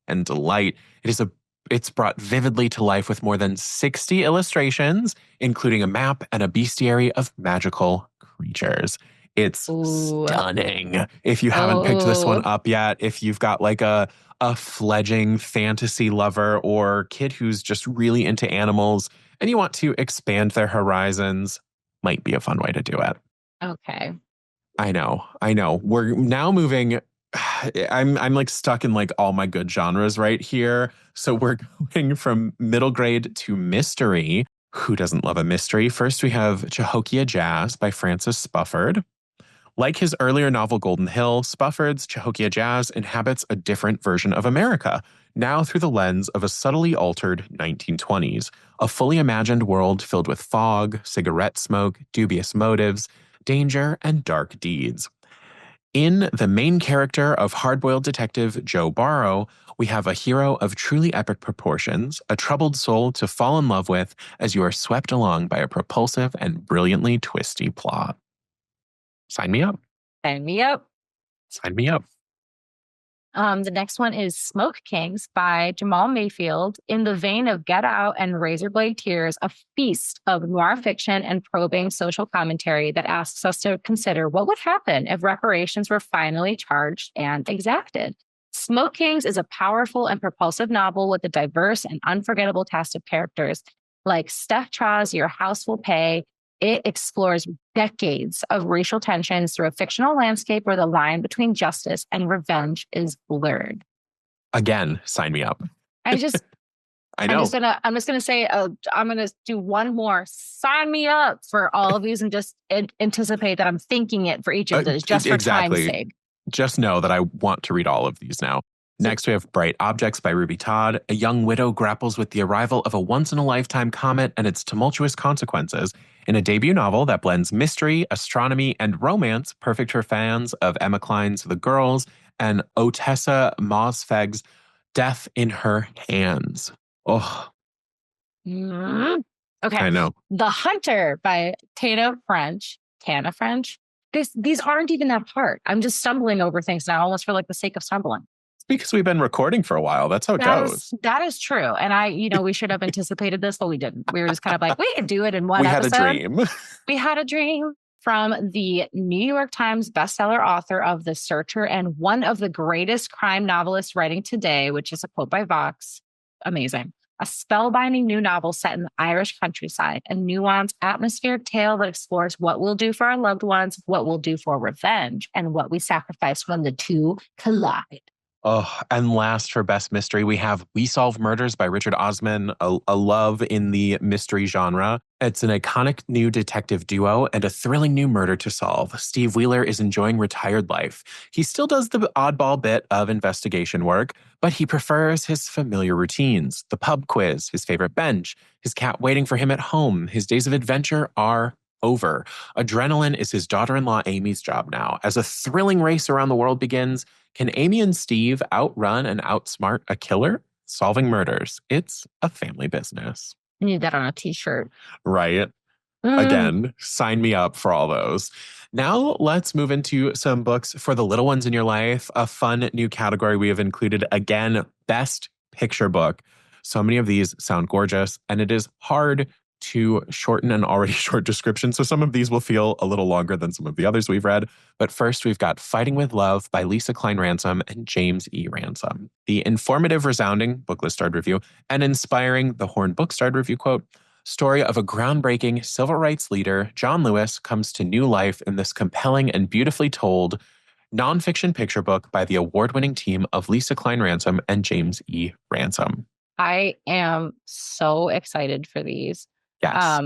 and delight. It's brought vividly to life with more than 60 illustrations, including a map and a bestiary of magical creatures. It's stunning. If you haven't picked this one up yet, if you've got like a fledgling fantasy lover or kid who's just really into animals and you want to expand their horizons, might be a fun way to do it. Okay. I know. We're now moving. I'm like stuck in like all my good genres right here. So we're going from middle grade to mystery. Who doesn't love a mystery? First, we have Cahokia Jazz by Francis Spufford. Like his earlier novel Golden Hill, Spufford's Cahokia Jazz inhabits a different version of America, now through the lens of a subtly altered 1920s, a fully imagined world filled with fog, cigarette smoke, dubious motives, danger, and dark deeds. In the main character of hard-boiled detective Joe Barrow, we have a hero of truly epic proportions, a troubled soul to fall in love with as you are swept along by a propulsive and brilliantly twisty plot. Sign me up. Sign me up. Sign me up. The next one is Smoke Kings by Jamal Mayfield. In the vein of Get Out and Razorblade Tears, a feast of noir fiction and probing social commentary that asks us to consider what would happen if reparations were finally charged and exacted. Smoke Kings is a powerful and propulsive novel with a diverse and unforgettable cast of characters. Like Steph Chaw's Your House Will Pay, it explores decades of racial tensions through a fictional landscape where the line between justice and revenge is blurred. Again, sign me up. I know. I'm just gonna say I'm gonna do one more. Sign me up for all of these and just anticipate that I'm thinking it for each of those just for time's sake. Just know that I want to read all of these now. Next, we have Bright Objects by Ruby Todd. A young widow grapples with the arrival of a once-in-a-lifetime comet and its tumultuous consequences In a debut novel that blends mystery, astronomy, and romance, perfect for fans of Emma Cline's The Girls and Otessa Mossfeg's Death in Her Hands. Oh, Mm. Okay. I know. The Hunter by Tana French. Tana French. These aren't even that hard. I'm just stumbling over things now, almost for like the sake of stumbling. It's because we've been recording for a while. That's how it goes. That is true. And we should have anticipated this, but we didn't. We were just kind of like, we could do it in one We episode. had a dream. We had a dream. From the New York Times bestseller author of The Searcher and one of the greatest crime novelists writing today, which is a quote by Vox. Amazing. A spellbinding new novel set in the Irish countryside, a nuanced, atmospheric tale that explores what we'll do for our loved ones, what we'll do for revenge, and what we sacrifice when the two collide. Oh, and last for best mystery, we have We Solve Murders by Richard Osman, a love in the mystery genre. It's an iconic new detective duo and a thrilling new murder to solve. Steve Wheeler is enjoying retired life. He still does the oddball bit of investigation work, but he prefers his familiar routines, the pub quiz, his favorite bench, his cat waiting for him at home. His days of adventure are over. Adrenaline is his daughter-in-law Amy's job now. As a thrilling race around the world begins, can Amy and Steve outrun and outsmart a killer? Solving murders. It's a family business. I need that on a t-shirt. Right? Again, sign me up for all those. Now let's move into some books for the little ones in your life. A fun new category we have included again, best picture book. So many of these sound gorgeous, and it is hard to shorten an already short description. So some of these will feel a little longer than some of the others we've read. But first, we've got Fighting with Love by Lisa Klein Ransom and James E. Ransom. The informative, resounding Booklist Starred review and inspiring The Horn Book Starred review quote, story of a groundbreaking civil rights leader, John Lewis, comes to new life in this compelling and beautifully told nonfiction picture book by the award-winning team of Lisa Klein Ransom and James E. Ransom. I am so excited for these. Yes.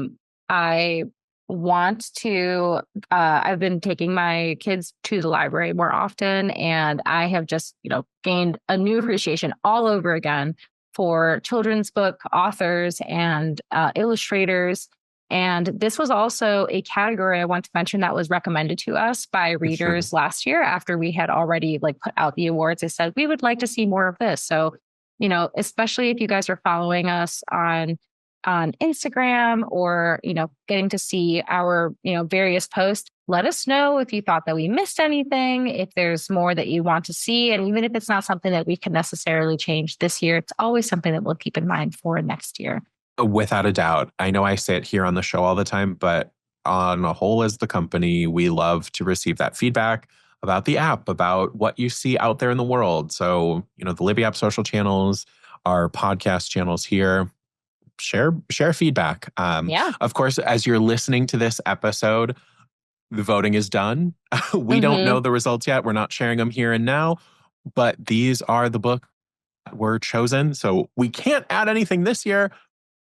I want to, I've been taking my kids to the library more often, and I have just, gained a new appreciation all over again for children's book authors and illustrators. And this was also a category I want to mention that was recommended to us by readers last year after we had already put out the awards. They said, we would like to see more of this. So, especially if you guys are following us on Instagram or, getting to see our, various posts, let us know if you thought that we missed anything, if there's more that you want to see. And even if it's not something that we can necessarily change this year, it's always something that we'll keep in mind for next year. Without a doubt. I know I say it here on the show all the time, but on a whole as the company, we love to receive that feedback about the app, about what you see out there in the world. So, the Libby app social channels, our podcast channels here, share feedback. Of course, as you're listening to this episode, the voting is done. We don't know the results yet. We're not sharing them here and now, but these are the books that were chosen. So we can't add anything this year,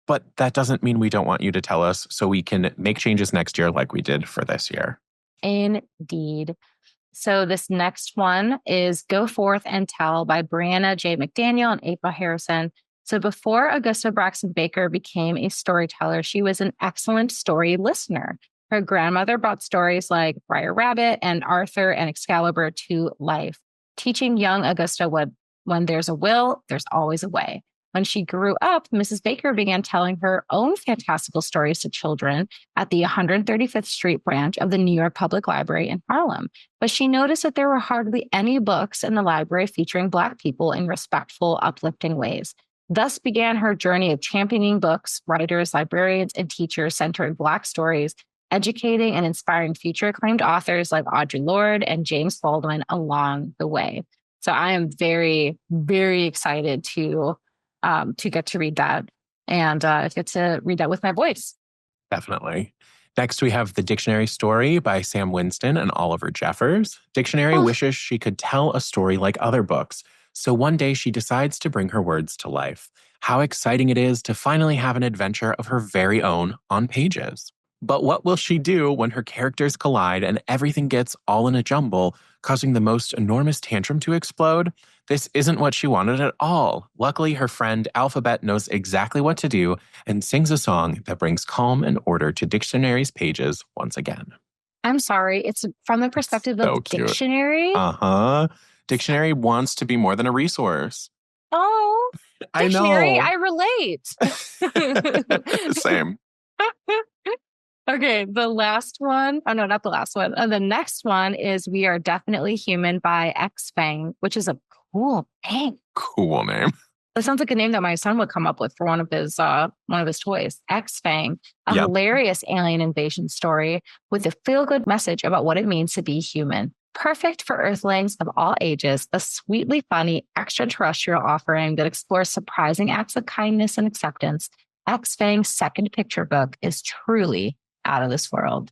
but that doesn't mean we don't want you to tell us so we can make changes next year like we did for this year. Indeed. So this next one is Go Forth and Tell by Brianna J. McDaniel and April Harrison. So before Augusta Braxton Baker became a storyteller, she was an excellent story listener. Her grandmother brought stories like Briar Rabbit and Arthur and Excalibur to life, teaching young Augusta when there's a will, there's always a way. When she grew up, Mrs. Baker began telling her own fantastical stories to children at the 135th Street branch of the New York Public Library in Harlem. But she noticed that there were hardly any books in the library featuring Black people in respectful, uplifting ways. Thus began her journey of championing books, writers, librarians, and teachers centering Black stories, educating and inspiring future acclaimed authors like Audre Lorde and James Baldwin along the way. So I am very, very excited to get to read that and get to read that with my voice. Definitely. Next, we have The Dictionary Story by Sam Winston and Oliver Jeffers. Dictionary wishes she could tell a story like other books. So one day she decides to bring her words to life. How exciting it is to finally have an adventure of her very own on pages. But what will she do when her characters collide and everything gets all in a jumble, causing the most enormous tantrum to explode. This isn't what she wanted at all. Luckily, her friend Alphabet knows exactly what to do and sings a song that brings calm and order to Dictionary's pages once again. I'm sorry. It's from the perspective So of cute. Dictionary. Dictionary wants to be more than a resource. Oh, I Dictionary, know. I relate. Same. Okay, the last one. Oh, no, not the last one. The next one is We Are Definitely Human by X Fang, which is a cool name. Cool name. It sounds like a name that my son would come up with for one of his toys. X Fang, a Yep. hilarious alien invasion story with a feel-good message about what it means to be human. Perfect for Earthlings of all ages, a sweetly funny extraterrestrial offering that explores surprising acts of kindness and acceptance. X Fang's second picture book is truly out of this world.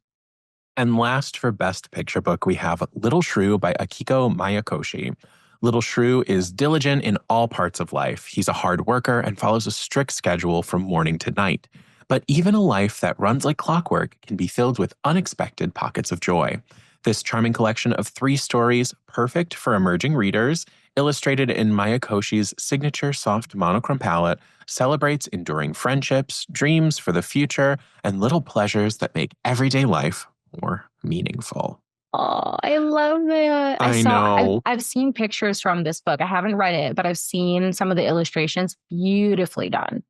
And last for Best Picture Book, we have Little Shrew by Akiko Mayakoshi. Little Shrew is diligent in all parts of life. He's a hard worker and follows a strict schedule from morning to night. But even a life that runs like clockwork can be filled with unexpected pockets of joy. This charming collection of 3 stories, perfect for emerging readers, illustrated in Mayakoshi's signature soft monochrome palette, celebrates enduring friendships, dreams for the future, and little pleasures that make everyday life more meaningful. Oh, I love it. I know. I've seen pictures from this book. I haven't read it, but I've seen some of the illustrations. Beautifully done.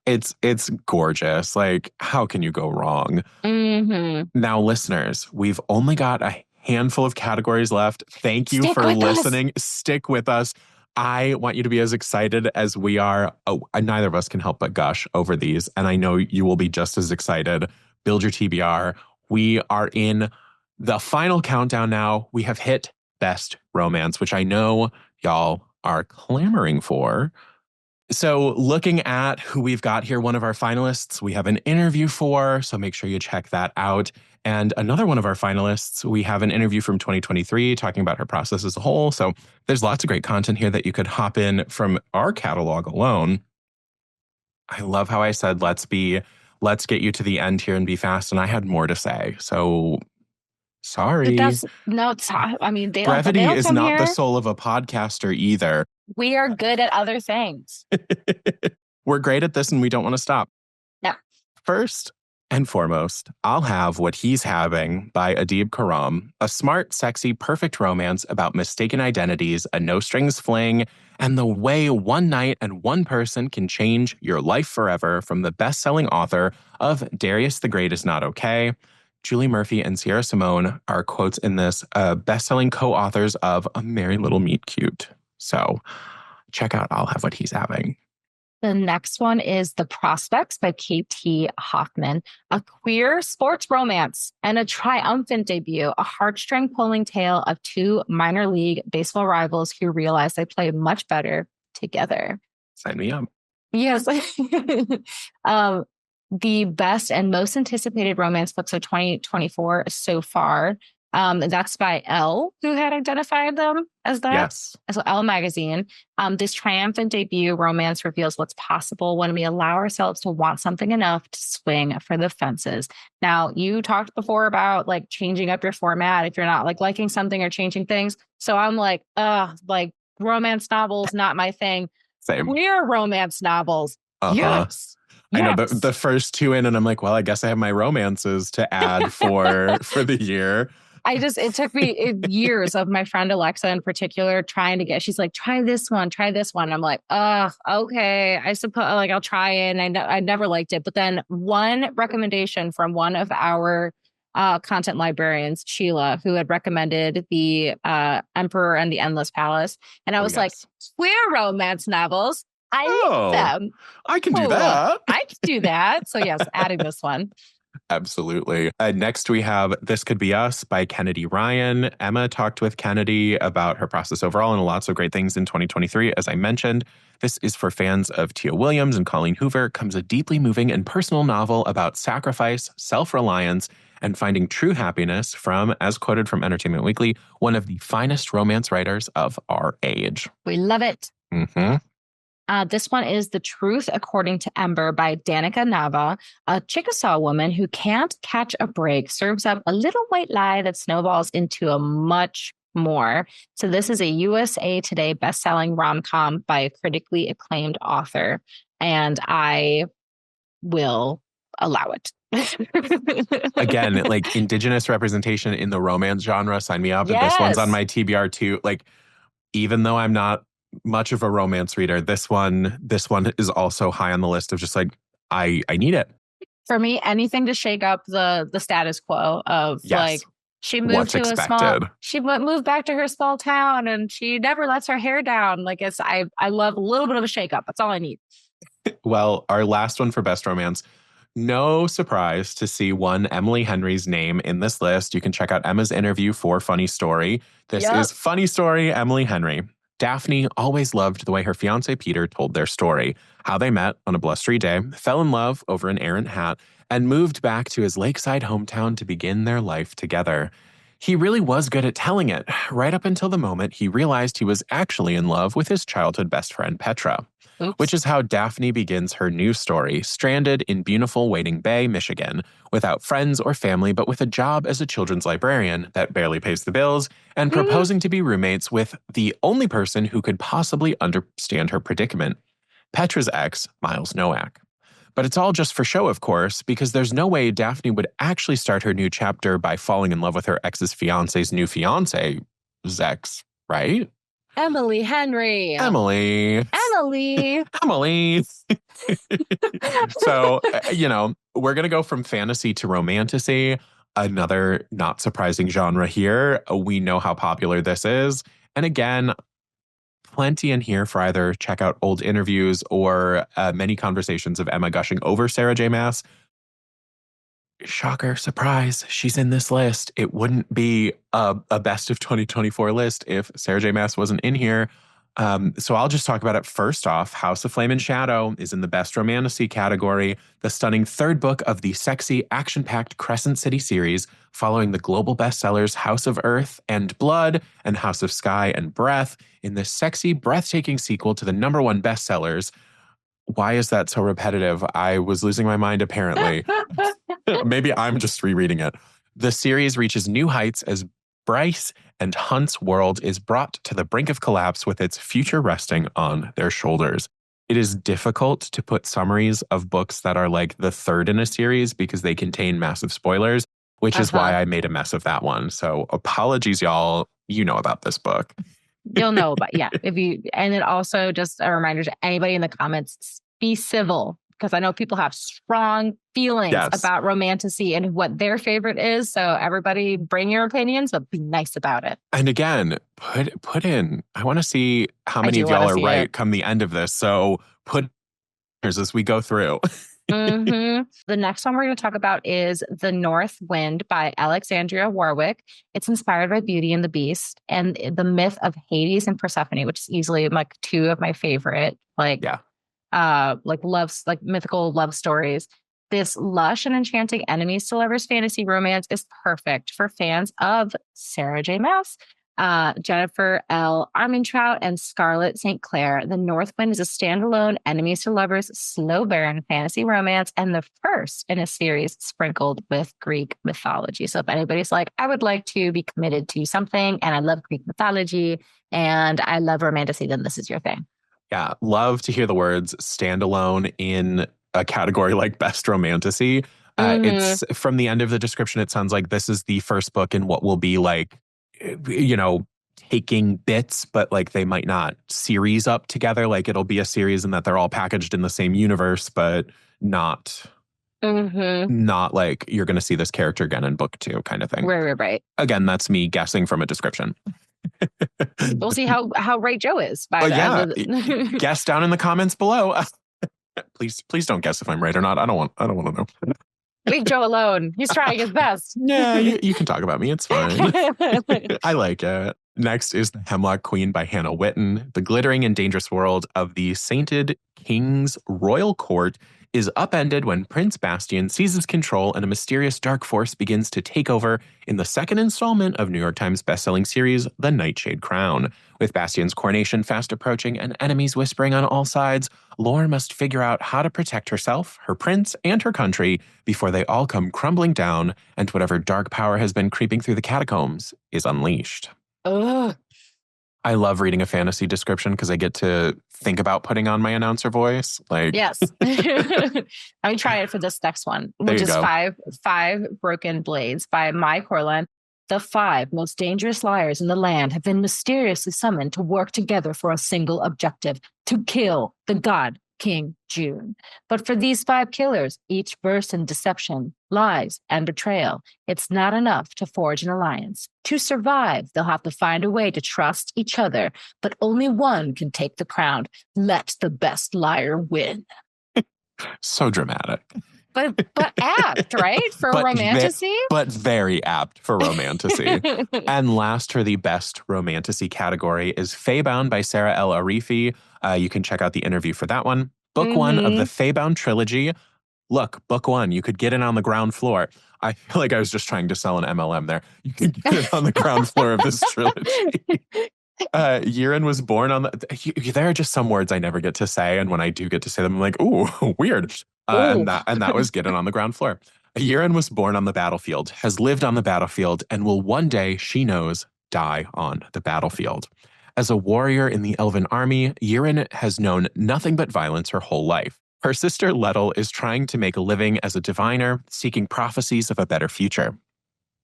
It's gorgeous. Like, how can you go wrong? Mm-hmm. Now, listeners, we've only got a handful of categories left. Thank you for listening. Stick with us. I want you to be as excited as we are. Oh, neither of us can help but gush over these. And I know you will be just as excited. Build your TBR. We are in the final countdown now. We have hit Best Romance, which I know y'all are clamoring for. So looking at who we've got here, one of our finalists we have an interview for, so make sure you check that out. And another one of our finalists, we have an interview from 2023 talking about her process as a whole. So there's lots of great content here that you could hop in from our catalog alone. I love how I said, let's get you to the end here and be fast. And I had more to say. So sorry. Brevity is not the soul of a podcaster either. We are good at other things. We're great at this and we don't want to stop. No. First and foremost, I'll have What He's Having by Adib Karam, a smart, sexy, perfect romance about mistaken identities, a no-strings fling, and the way one night and one person can change your life forever, from the best-selling author of Darius the Great Is Not Okay. Julie Murphy and Sierra Simone are quotes in this, best-selling co-authors of A Merry Little Meet Cute. So check out I'll Have What He's Having. The next one is The Prospects by K.T. Hoffman, a queer sports romance and a triumphant debut, a heartstring-pulling tale of 2 minor league baseball rivals who realize they play much better together. Sign me up. Yes. The best and most anticipated romance books of 2024 so far. That's by Elle, who had identified them as that. Yes. So Elle magazine. This triumphant debut romance reveals what's possible when we allow ourselves to want something enough to swing for the fences. Now, you talked before about like changing up your format if you're not like liking something or changing things. So I'm like romance novels, not my thing. Same. Queer romance novels. Yes. I know the first 2 in, and I'm like, well, I guess I have my romances to add for the year. It took me years of my friend Alexa in particular trying to she's like, try this one. I'm like, okay, I suppose like I'll try it. And I never liked it. But then one recommendation from one of our content librarians, Sheila, who had recommended the Emperor and the Endless Palace. And I was like, queer romance novels. I need them. I can do that. I can do that. So yes, adding this one. Absolutely. Next, we have This Could Be Us by Kennedy Ryan. Emma talked with Kennedy about her process overall and lots of great things in 2023, as I mentioned. This is for fans of Tia Williams and Colleen Hoover. Comes a deeply moving and personal novel about sacrifice, self-reliance, and finding true happiness from, as quoted from Entertainment Weekly, one of the finest romance writers of our age. We love it. Mm-hmm. This one is The Truth According to Ember by Danica Nava. A Chickasaw woman who can't catch a break serves up a little white lie that snowballs into a much more. So this is a USA Today best-selling rom-com by a critically acclaimed author, and I will allow it. Again, like Indigenous representation in the romance genre, sign me up. This one's on Yes. my TBR too. Like, even though I'm not much of a romance reader, this one is also high on the list of just like, I need it. For me, anything to shake up the status quo of like, Yes. she moved What's to expected. moved back to her small town and she never lets her hair down. Like I love a little bit of a shake up. That's all I need. Well, our last one for best romance. No surprise to see one Emily Henry's name in this list. You can check out Emma's interview for Funny Story. This is Funny Story, Emily Henry. Daphne always loved the way her fiance Peter told their story, how they met on a blustery day, fell in love over an errant hat, and moved back to his lakeside hometown to begin their life together. He really was good at telling it, right up until the moment he realized he was actually in love with his childhood best friend Petra. Oops. Which is how Daphne begins her new story, stranded in beautiful Wading Bay, Michigan, without friends or family, but with a job as a children's librarian that barely pays the bills, and proposing to be roommates with the only person who could possibly understand her predicament, Petra's ex, Miles Nowak. But it's all just for show, of course, because there's no way Daphne would actually start her new chapter by falling in love with her ex's fiance's new fiance's ex, right? Emily Henry. Emily. So, we're going to go from fantasy to romantasy, another not surprising genre here. We know how popular this is. And again, plenty in here for either check out old interviews or many conversations of Emma gushing over Sarah J. Maas. Shocker, surprise, she's in this list. It wouldn't be a best of 2024 list if Sarah J. Maas wasn't in here. So I'll just talk about it. First off, House of Flame and Shadow is in the best romantasy category, the stunning third book of the sexy, action-packed Crescent City series, following the global bestsellers House of Earth and Blood and House of Sky and Breath in this sexy, breathtaking sequel to the #1 bestsellers. Why is that so repetitive? I was losing my mind, apparently. Maybe I'm just rereading it. The series reaches new heights as Bryce and Hunt's world is brought to the brink of collapse with its future resting on their shoulders. It is difficult to put summaries of books that are like the third in a series because they contain massive spoilers, which is why I made a mess of that one. So apologies, y'all. You know about this book. You'll know about, and it also just a reminder to anybody in the comments, be civil, because I know people have strong feelings about romantasy and what their favorite is. So everybody bring your opinions, but be nice about it. And again, put in, I want to see how many of y'all are right come the end of this. So put as we go through. The next one we're going to talk about is The North Wind by Alexandria Warwick. It's inspired by Beauty and the Beast and the myth of Hades and Persephone, which is easily like two of my favorite, mythical love stories. This lush and enchanting enemies to lovers fantasy romance is perfect for fans of Sarah J. Maas, Jennifer L. Armentrout, and Scarlett St. Clair. The North Wind is a standalone enemies to lovers slow burn fantasy romance and the first in a series sprinkled with Greek mythology. So if anybody's like, I would like to be committed to something and I love Greek mythology and I love romantasy, then this is your thing. Yeah, love to hear the words standalone in a category like best romantasy. It's from the end of the description, it sounds like this is the first book in what will be like, taking bits, but like they might not series up together. Like it'll be a series and that they're all packaged in the same universe, but not like you're going to see this character again in book 2 kind of thing. Right. Again, that's me guessing from a description. We'll see how right Joe is. Guess down in the comments below. Please don't guess if I'm right or not. I don't want to know. Leave Joe alone. He's trying his best. Yeah, you can talk about me. It's fine. I like it. Next is The Hemlock Queen by Hannah Witten. The glittering and dangerous world of the sainted king's royal court is upended when Prince Bastian seizes control and a mysterious dark force begins to take over in the second installment of New York Times bestselling series, The Nightshade Crown. With Bastian's coronation fast approaching and enemies whispering on all sides, Lore must figure out how to protect herself, her prince, and her country before they all come crumbling down and whatever dark power has been creeping through the catacombs is unleashed. Ugh. I love reading a fantasy description because I get to think about putting on my announcer voice. Like, Yes. Let me try it for this next one, there which you is go. five Broken Blades by Mai Corlin. The five most dangerous liars in the land have been mysteriously summoned to work together for a single objective, to kill the god King June. But for these five killers, each versed in deception, lies, and betrayal, it's not enough to forge an alliance. To survive, they'll have to find a way to trust each other, but only one can take the crown. Let the best liar win. So dramatic. But apt, right? For romantasy? But very apt for romantasy. And last for the best romantasy category is Feybound by Sarah L. Arifi. You can check out the interview for that one. Book one of the Feybound trilogy. Look, book one, you could get in on the ground floor. I feel like I was just trying to sell an MLM there. You could get in on the ground floor of this trilogy. Yiren was born on the. There are just some words I never get to say, and when I do get to say them, I'm like, ooh, weird. And that was getting on the ground floor. Yiren was born on the battlefield, has lived on the battlefield, and will one day, she knows, die on the battlefield. As a warrior in the Elven army, Yiren has known nothing but violence her whole life. Her sister Lettel is trying to make a living as a diviner, seeking prophecies of a better future.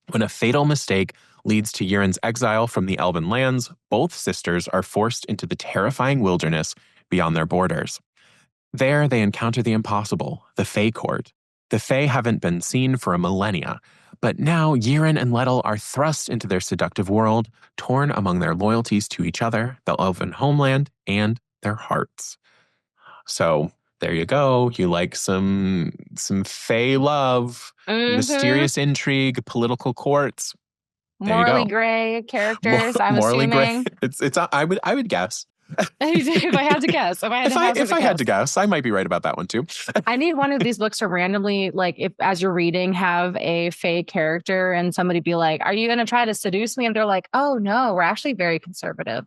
When a fatal mistake leads to Yiren's exile from the Elven lands, both sisters are forced into the terrifying wilderness beyond their borders. There, they encounter the impossible, the Fae Court. The Fae haven't been seen for a millennia, but now Yiren and Lettel are thrust into their seductive world, torn among their loyalties to each other, the Elven homeland, and their hearts. So there you go. You like some Fae love, mysterious intrigue, political courts. There you Morally go. gray characters, I'm Morally assuming. gray. It's. I would guess. If I had to guess, if If I had to guess, I might be right about that one too. I need one of these books to randomly, like, if as you're reading, have a fake character and somebody be like, "Are you going to try to seduce me?" And they're like, "Oh no, we're actually very conservative."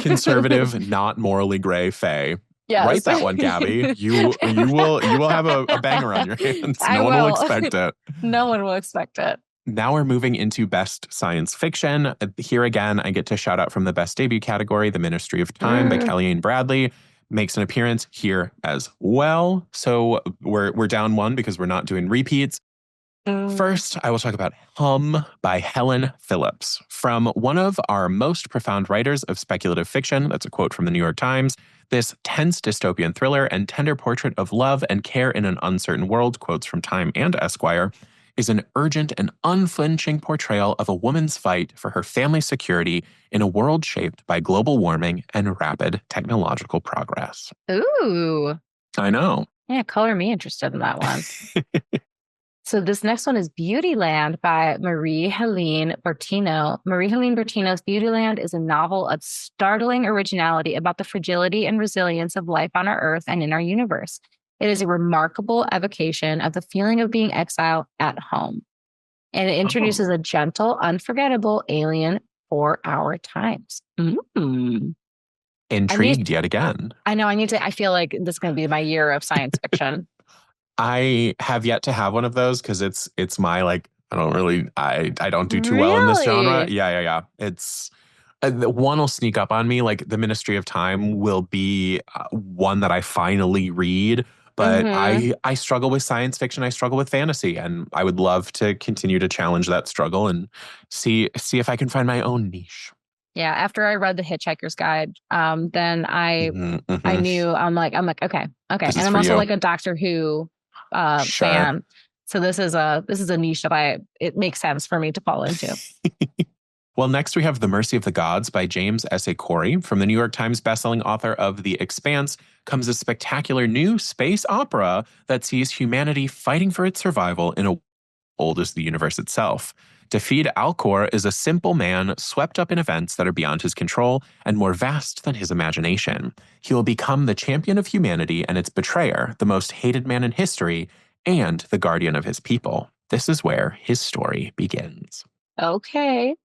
Conservative, not morally gray Fae. Yes. Write that one, Gabi. You will have a banger on your hands. No one will expect it. No one will expect it. Now we're moving into best science fiction. Here again, I get to shout out from the best debut category, The Ministry of Time by Kellyanne Bradley. Makes an appearance here as well. So we're down one because we're not doing repeats. First, I will talk about Hum by Helen Phillips. From one of our most profound writers of speculative fiction, that's a quote from the New York Times, this tense dystopian thriller and tender portrait of love and care in an uncertain world, quotes from Time and Esquire, is an urgent and unflinching portrayal of a woman's fight for her family's security in a world shaped by global warming and rapid technological progress. Ooh. I know. Yeah, color me interested in that one. So this next one is Beautyland by Marie-Helene Bertino. Marie-Helene Bertino's Beautyland is a novel of startling originality about the fragility and resilience of life on our Earth and in our universe. It is a remarkable evocation of the feeling of being exiled at home. And it introduces a gentle, unforgettable alien for our times. Intrigued yet again. I know. I feel like this is going to be my year of science fiction. I have yet to have one of those because it's my, like, I don't do too well in this genre. Yeah. It's one will sneak up on me. Like The Ministry of Time will be one that I finally read. But I struggle with science fiction. I struggle with fantasy, and I would love to continue to challenge that struggle and see if I can find my own niche. Yeah, after I read The Hitchhiker's Guide, then I knew I'm like okay, and I'm also like a Doctor Who fan, so this is a niche that it makes sense for me to fall into. Well, next we have The Mercy of the Gods by James S. A. Corey. From the New York Times bestselling author of The Expanse comes a spectacular new space opera that sees humanity fighting for its survival in a world old as the universe itself. Dafid Alcor is a simple man swept up in events that are beyond his control and more vast than his imagination. He will become the champion of humanity and its betrayer, the most hated man in history, and the guardian of his people. This is where his story begins. Okay.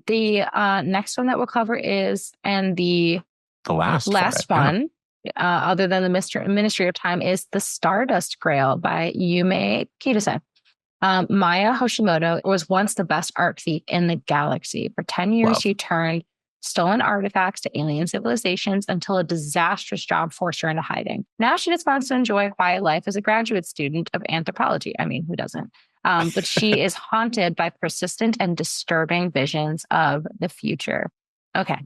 The next one that we'll cover is, and the last one, other than the Ministry of Time, is The Stardust Grail by Yume Kitase. Maya Hoshimoto was once the best art thief in the galaxy. For 10 years, Love. she turned stolen artifacts to alien civilizations until a disastrous job forced her into hiding. Now she just wants to enjoy a quiet life as a graduate student of anthropology. I mean, who doesn't? But she is haunted by persistent and disturbing visions of the future. Okay.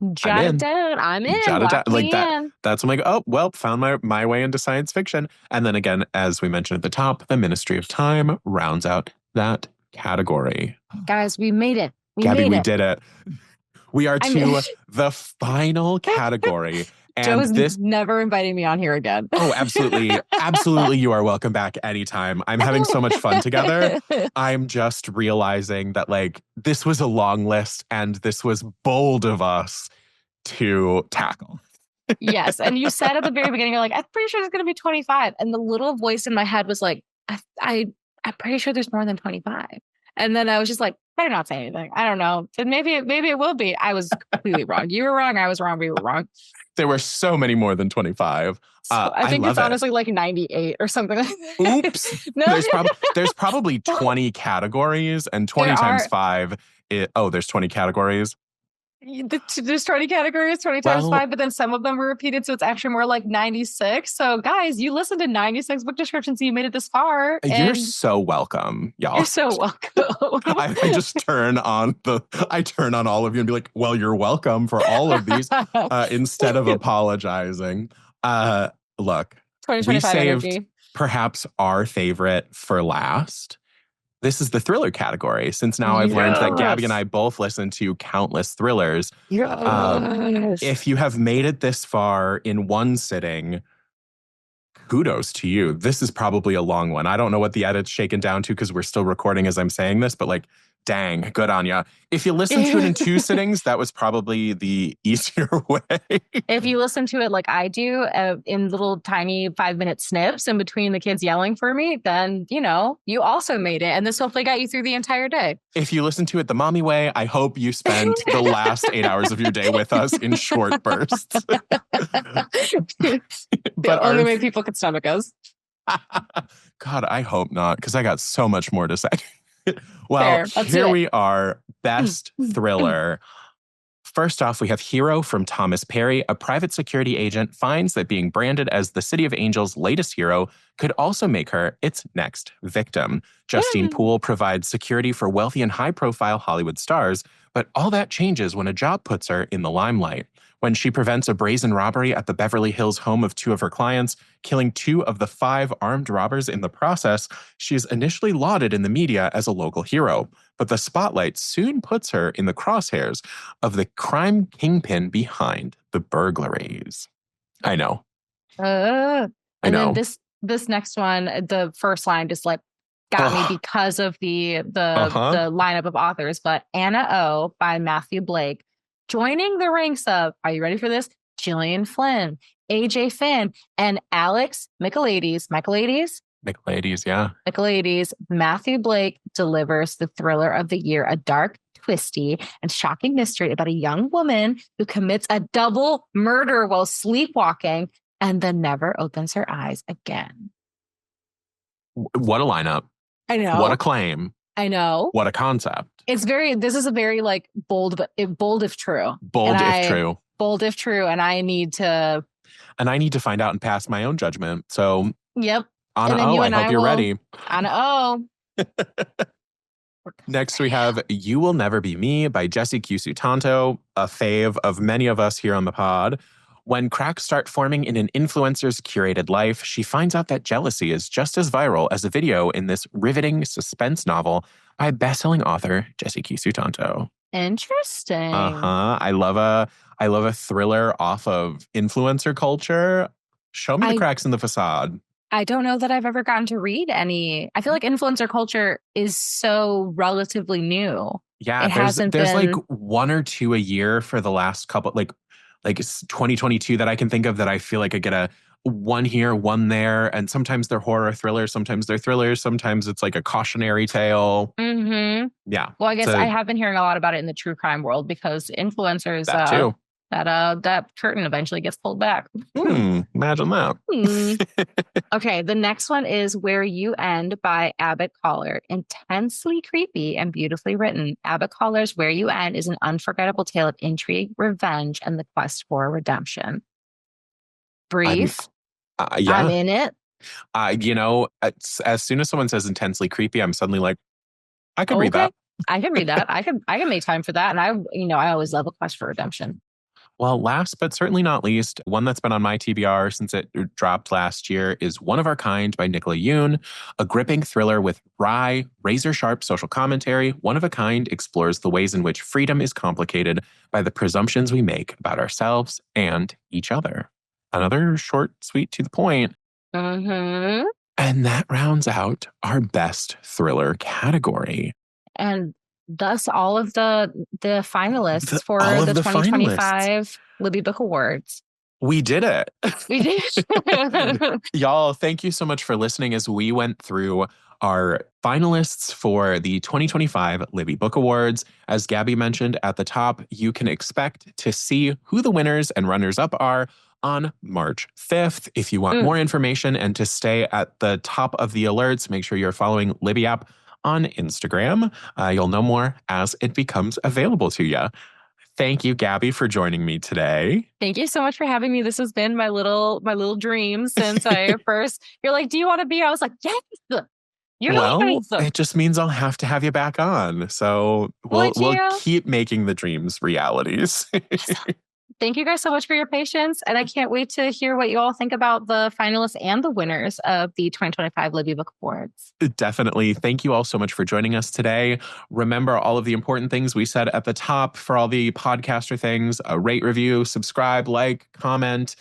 I'm Jot it in. down. I'm in. Jot it down. Lock Like me that. in. That's when I go, oh, well, found my way into science fiction. And then again, as we mentioned at the top, the Ministry of Time rounds out that category. Guys, we made it. Gabi, we did it. We are to I'm the final category. And Joe's this never inviting me on here again. Oh, absolutely. Absolutely. You are welcome back anytime. I'm having so much fun together. I'm just realizing that like this was a long list and this was bold of us to tackle. Yes. And you said at the very beginning, you're like, I'm pretty sure there's going to be 25. And the little voice in my head was like, I'm pretty sure there's more than 25. And then I was just like, better not say anything. I don't know. And maybe it will be. I was completely wrong. You were wrong. I was wrong. We were wrong. There were so many more than 25. I think it's honestly like 98 or something like that. Oops. No. There's probably 20 categories and 20 times 5. There's 20 categories. There's 20 categories, 20 times 5, but then some of them were repeated. So it's actually more like 96. So guys, you listened to 96 book descriptions and you made it this far. You're so welcome, y'all. You're so welcome. I just turn on all of you and be like, well, you're welcome for all of these instead of apologizing. Look, 2025 we saved energy. Perhaps our favorite for last. This is the thriller category, since now I've learned that Gabi and I both listen to countless thrillers. Yes. If you have made it this far in one sitting, kudos to you. This is probably a long one. I don't know what the edit's shaken down to because we're still recording as I'm saying this, but like, dang, good on ya. If you listen to it in 2 sittings, that was probably the easier way. If you listen to it like I do in little tiny 5-minute snips in between the kids yelling for me, then, you also made it. And this hopefully got you through the entire day. If you listen to it the mommy way, I hope you spent the last 8 hours of your day with us in short bursts. The only way people can stomach us. God, I hope not, because I got so much more to say. Well, here we are. Best thriller. First off, we have Hero from Thomas Perry. A private security agent finds that being branded as the City of Angels' latest hero could also make her its next victim. Justine Poole provides security for wealthy and high-profile Hollywood stars, but all that changes when a job puts her in the limelight. When she prevents a brazen robbery at the Beverly Hills home of 2 of her clients, killing 2 of the 5 armed robbers in the process, she is initially lauded in the media as a local hero. But the spotlight soon puts her in the crosshairs of the crime kingpin behind the burglaries. I know. And then this next one, the first line just like got me because of the lineup of authors. But Anna O by Matthew Blake, joining the ranks of, are you ready for this? Gillian Flynn, AJ Finn, and Alex Michaelides. Yeah. Michaelides. Matthew Blake delivers the thriller of the year, a dark, twisty, and shocking mystery about a young woman who commits a double murder while sleepwalking and then never opens her eyes again. What a lineup. I know. What a claim. I know. What a concept. This is a very like bold if true. Bold if true. And I need to find out and pass my own judgment. So, yep. Anna O, I hope you're ready. Anna O. Next, we have You Will Never Be Me by Jessie Q. Sutanto, a fave of many of us here on the pod. When cracks start forming in an influencer's curated life, she finds out that jealousy is just as viral as a video in this riveting suspense novel by best-selling author Jessie Q. Sutanto. Interesting. I love a thriller off of influencer culture. Show me the cracks in the facade. I don't know that I've ever gotten to read any. I feel like influencer culture is so relatively new. Yeah, there's like 1 or 2 a year for the last couple, like it's 2022 that I can think of that I feel like I get a one here, one there. And sometimes they're horror thrillers, sometimes they're thrillers, sometimes it's like a cautionary tale. Mm-hmm. Yeah. Well, I guess I have been hearing a lot about it in the true crime world because influencers that too. that curtain eventually gets pulled back. Imagine that. Okay, the next one is Where You End by Abbott Collard. Intensely creepy and beautifully written. Abbott Collard's Where You End is an unforgettable tale of intrigue, revenge, and the quest for redemption. Brief. Yeah. I'm in it. As soon as someone says intensely creepy, I'm suddenly like, I could read that. I can read that. I can make time for that. And I always love a quest for redemption. Well, last but certainly not least, one that's been on my TBR since it dropped last year is One of Our Kind by Nicola Yoon, a gripping thriller with wry, razor-sharp social commentary. One of a Kind explores the ways in which freedom is complicated by the presumptions we make about ourselves and each other. Another short, sweet, to the point. Mm-hmm. And that rounds out our best thriller category. And thus all of the finalists for the 2025 Libby Book Awards. We did it. We did. Y'all, thank you so much for listening as we went through our finalists for the 2025 Libby Book Awards. As Gabi mentioned at the top, you can expect to see who the winners and runners-up are on March 5th. If you want more information and to stay at the top of the alerts, make sure you're following Libby app on Instagram. You'll know more as it becomes available to you. Thank you, Gabi, for joining me today. Thank you so much for having me. This has been my little dream since I first. You're like, do you want to be? I was like, yes. It just means I'll have to have you back on. So we'll keep making the dreams realities. Thank you guys so much for your patience. And I can't wait to hear what you all think about the finalists and the winners of the 2025 Libby Book Awards. Definitely. Thank you all so much for joining us today. Remember all of the important things we said at the top for all the podcaster things: rate, review, subscribe, like, comment,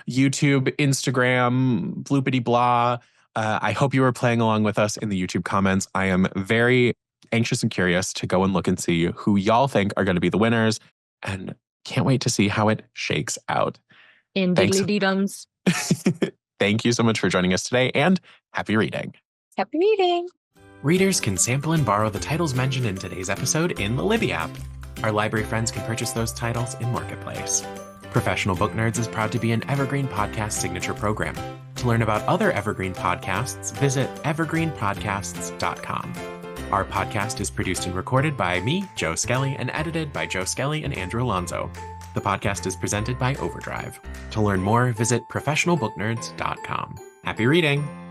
YouTube, Instagram, bloopity blah. I hope you were playing along with us in the YouTube comments. I am very anxious and curious to go and look and see who y'all think are going to be the winners. And can't wait to see how it shakes out. In diddly-dee-dums. Thank you so much for joining us today, and happy reading. Happy reading. Readers can sample and borrow the titles mentioned in today's episode in the Libby app. Our library friends can purchase those titles in Marketplace. Professional Book Nerds is proud to be an Evergreen Podcast signature program. To learn about other Evergreen podcasts, visit evergreenpodcasts.com. Our podcast is produced and recorded by me, Joe Skelly, and edited by Joe Skelly and Andrew Alonso. The podcast is presented by OverDrive. To learn more, visit professionalbooknerds.com. Happy reading!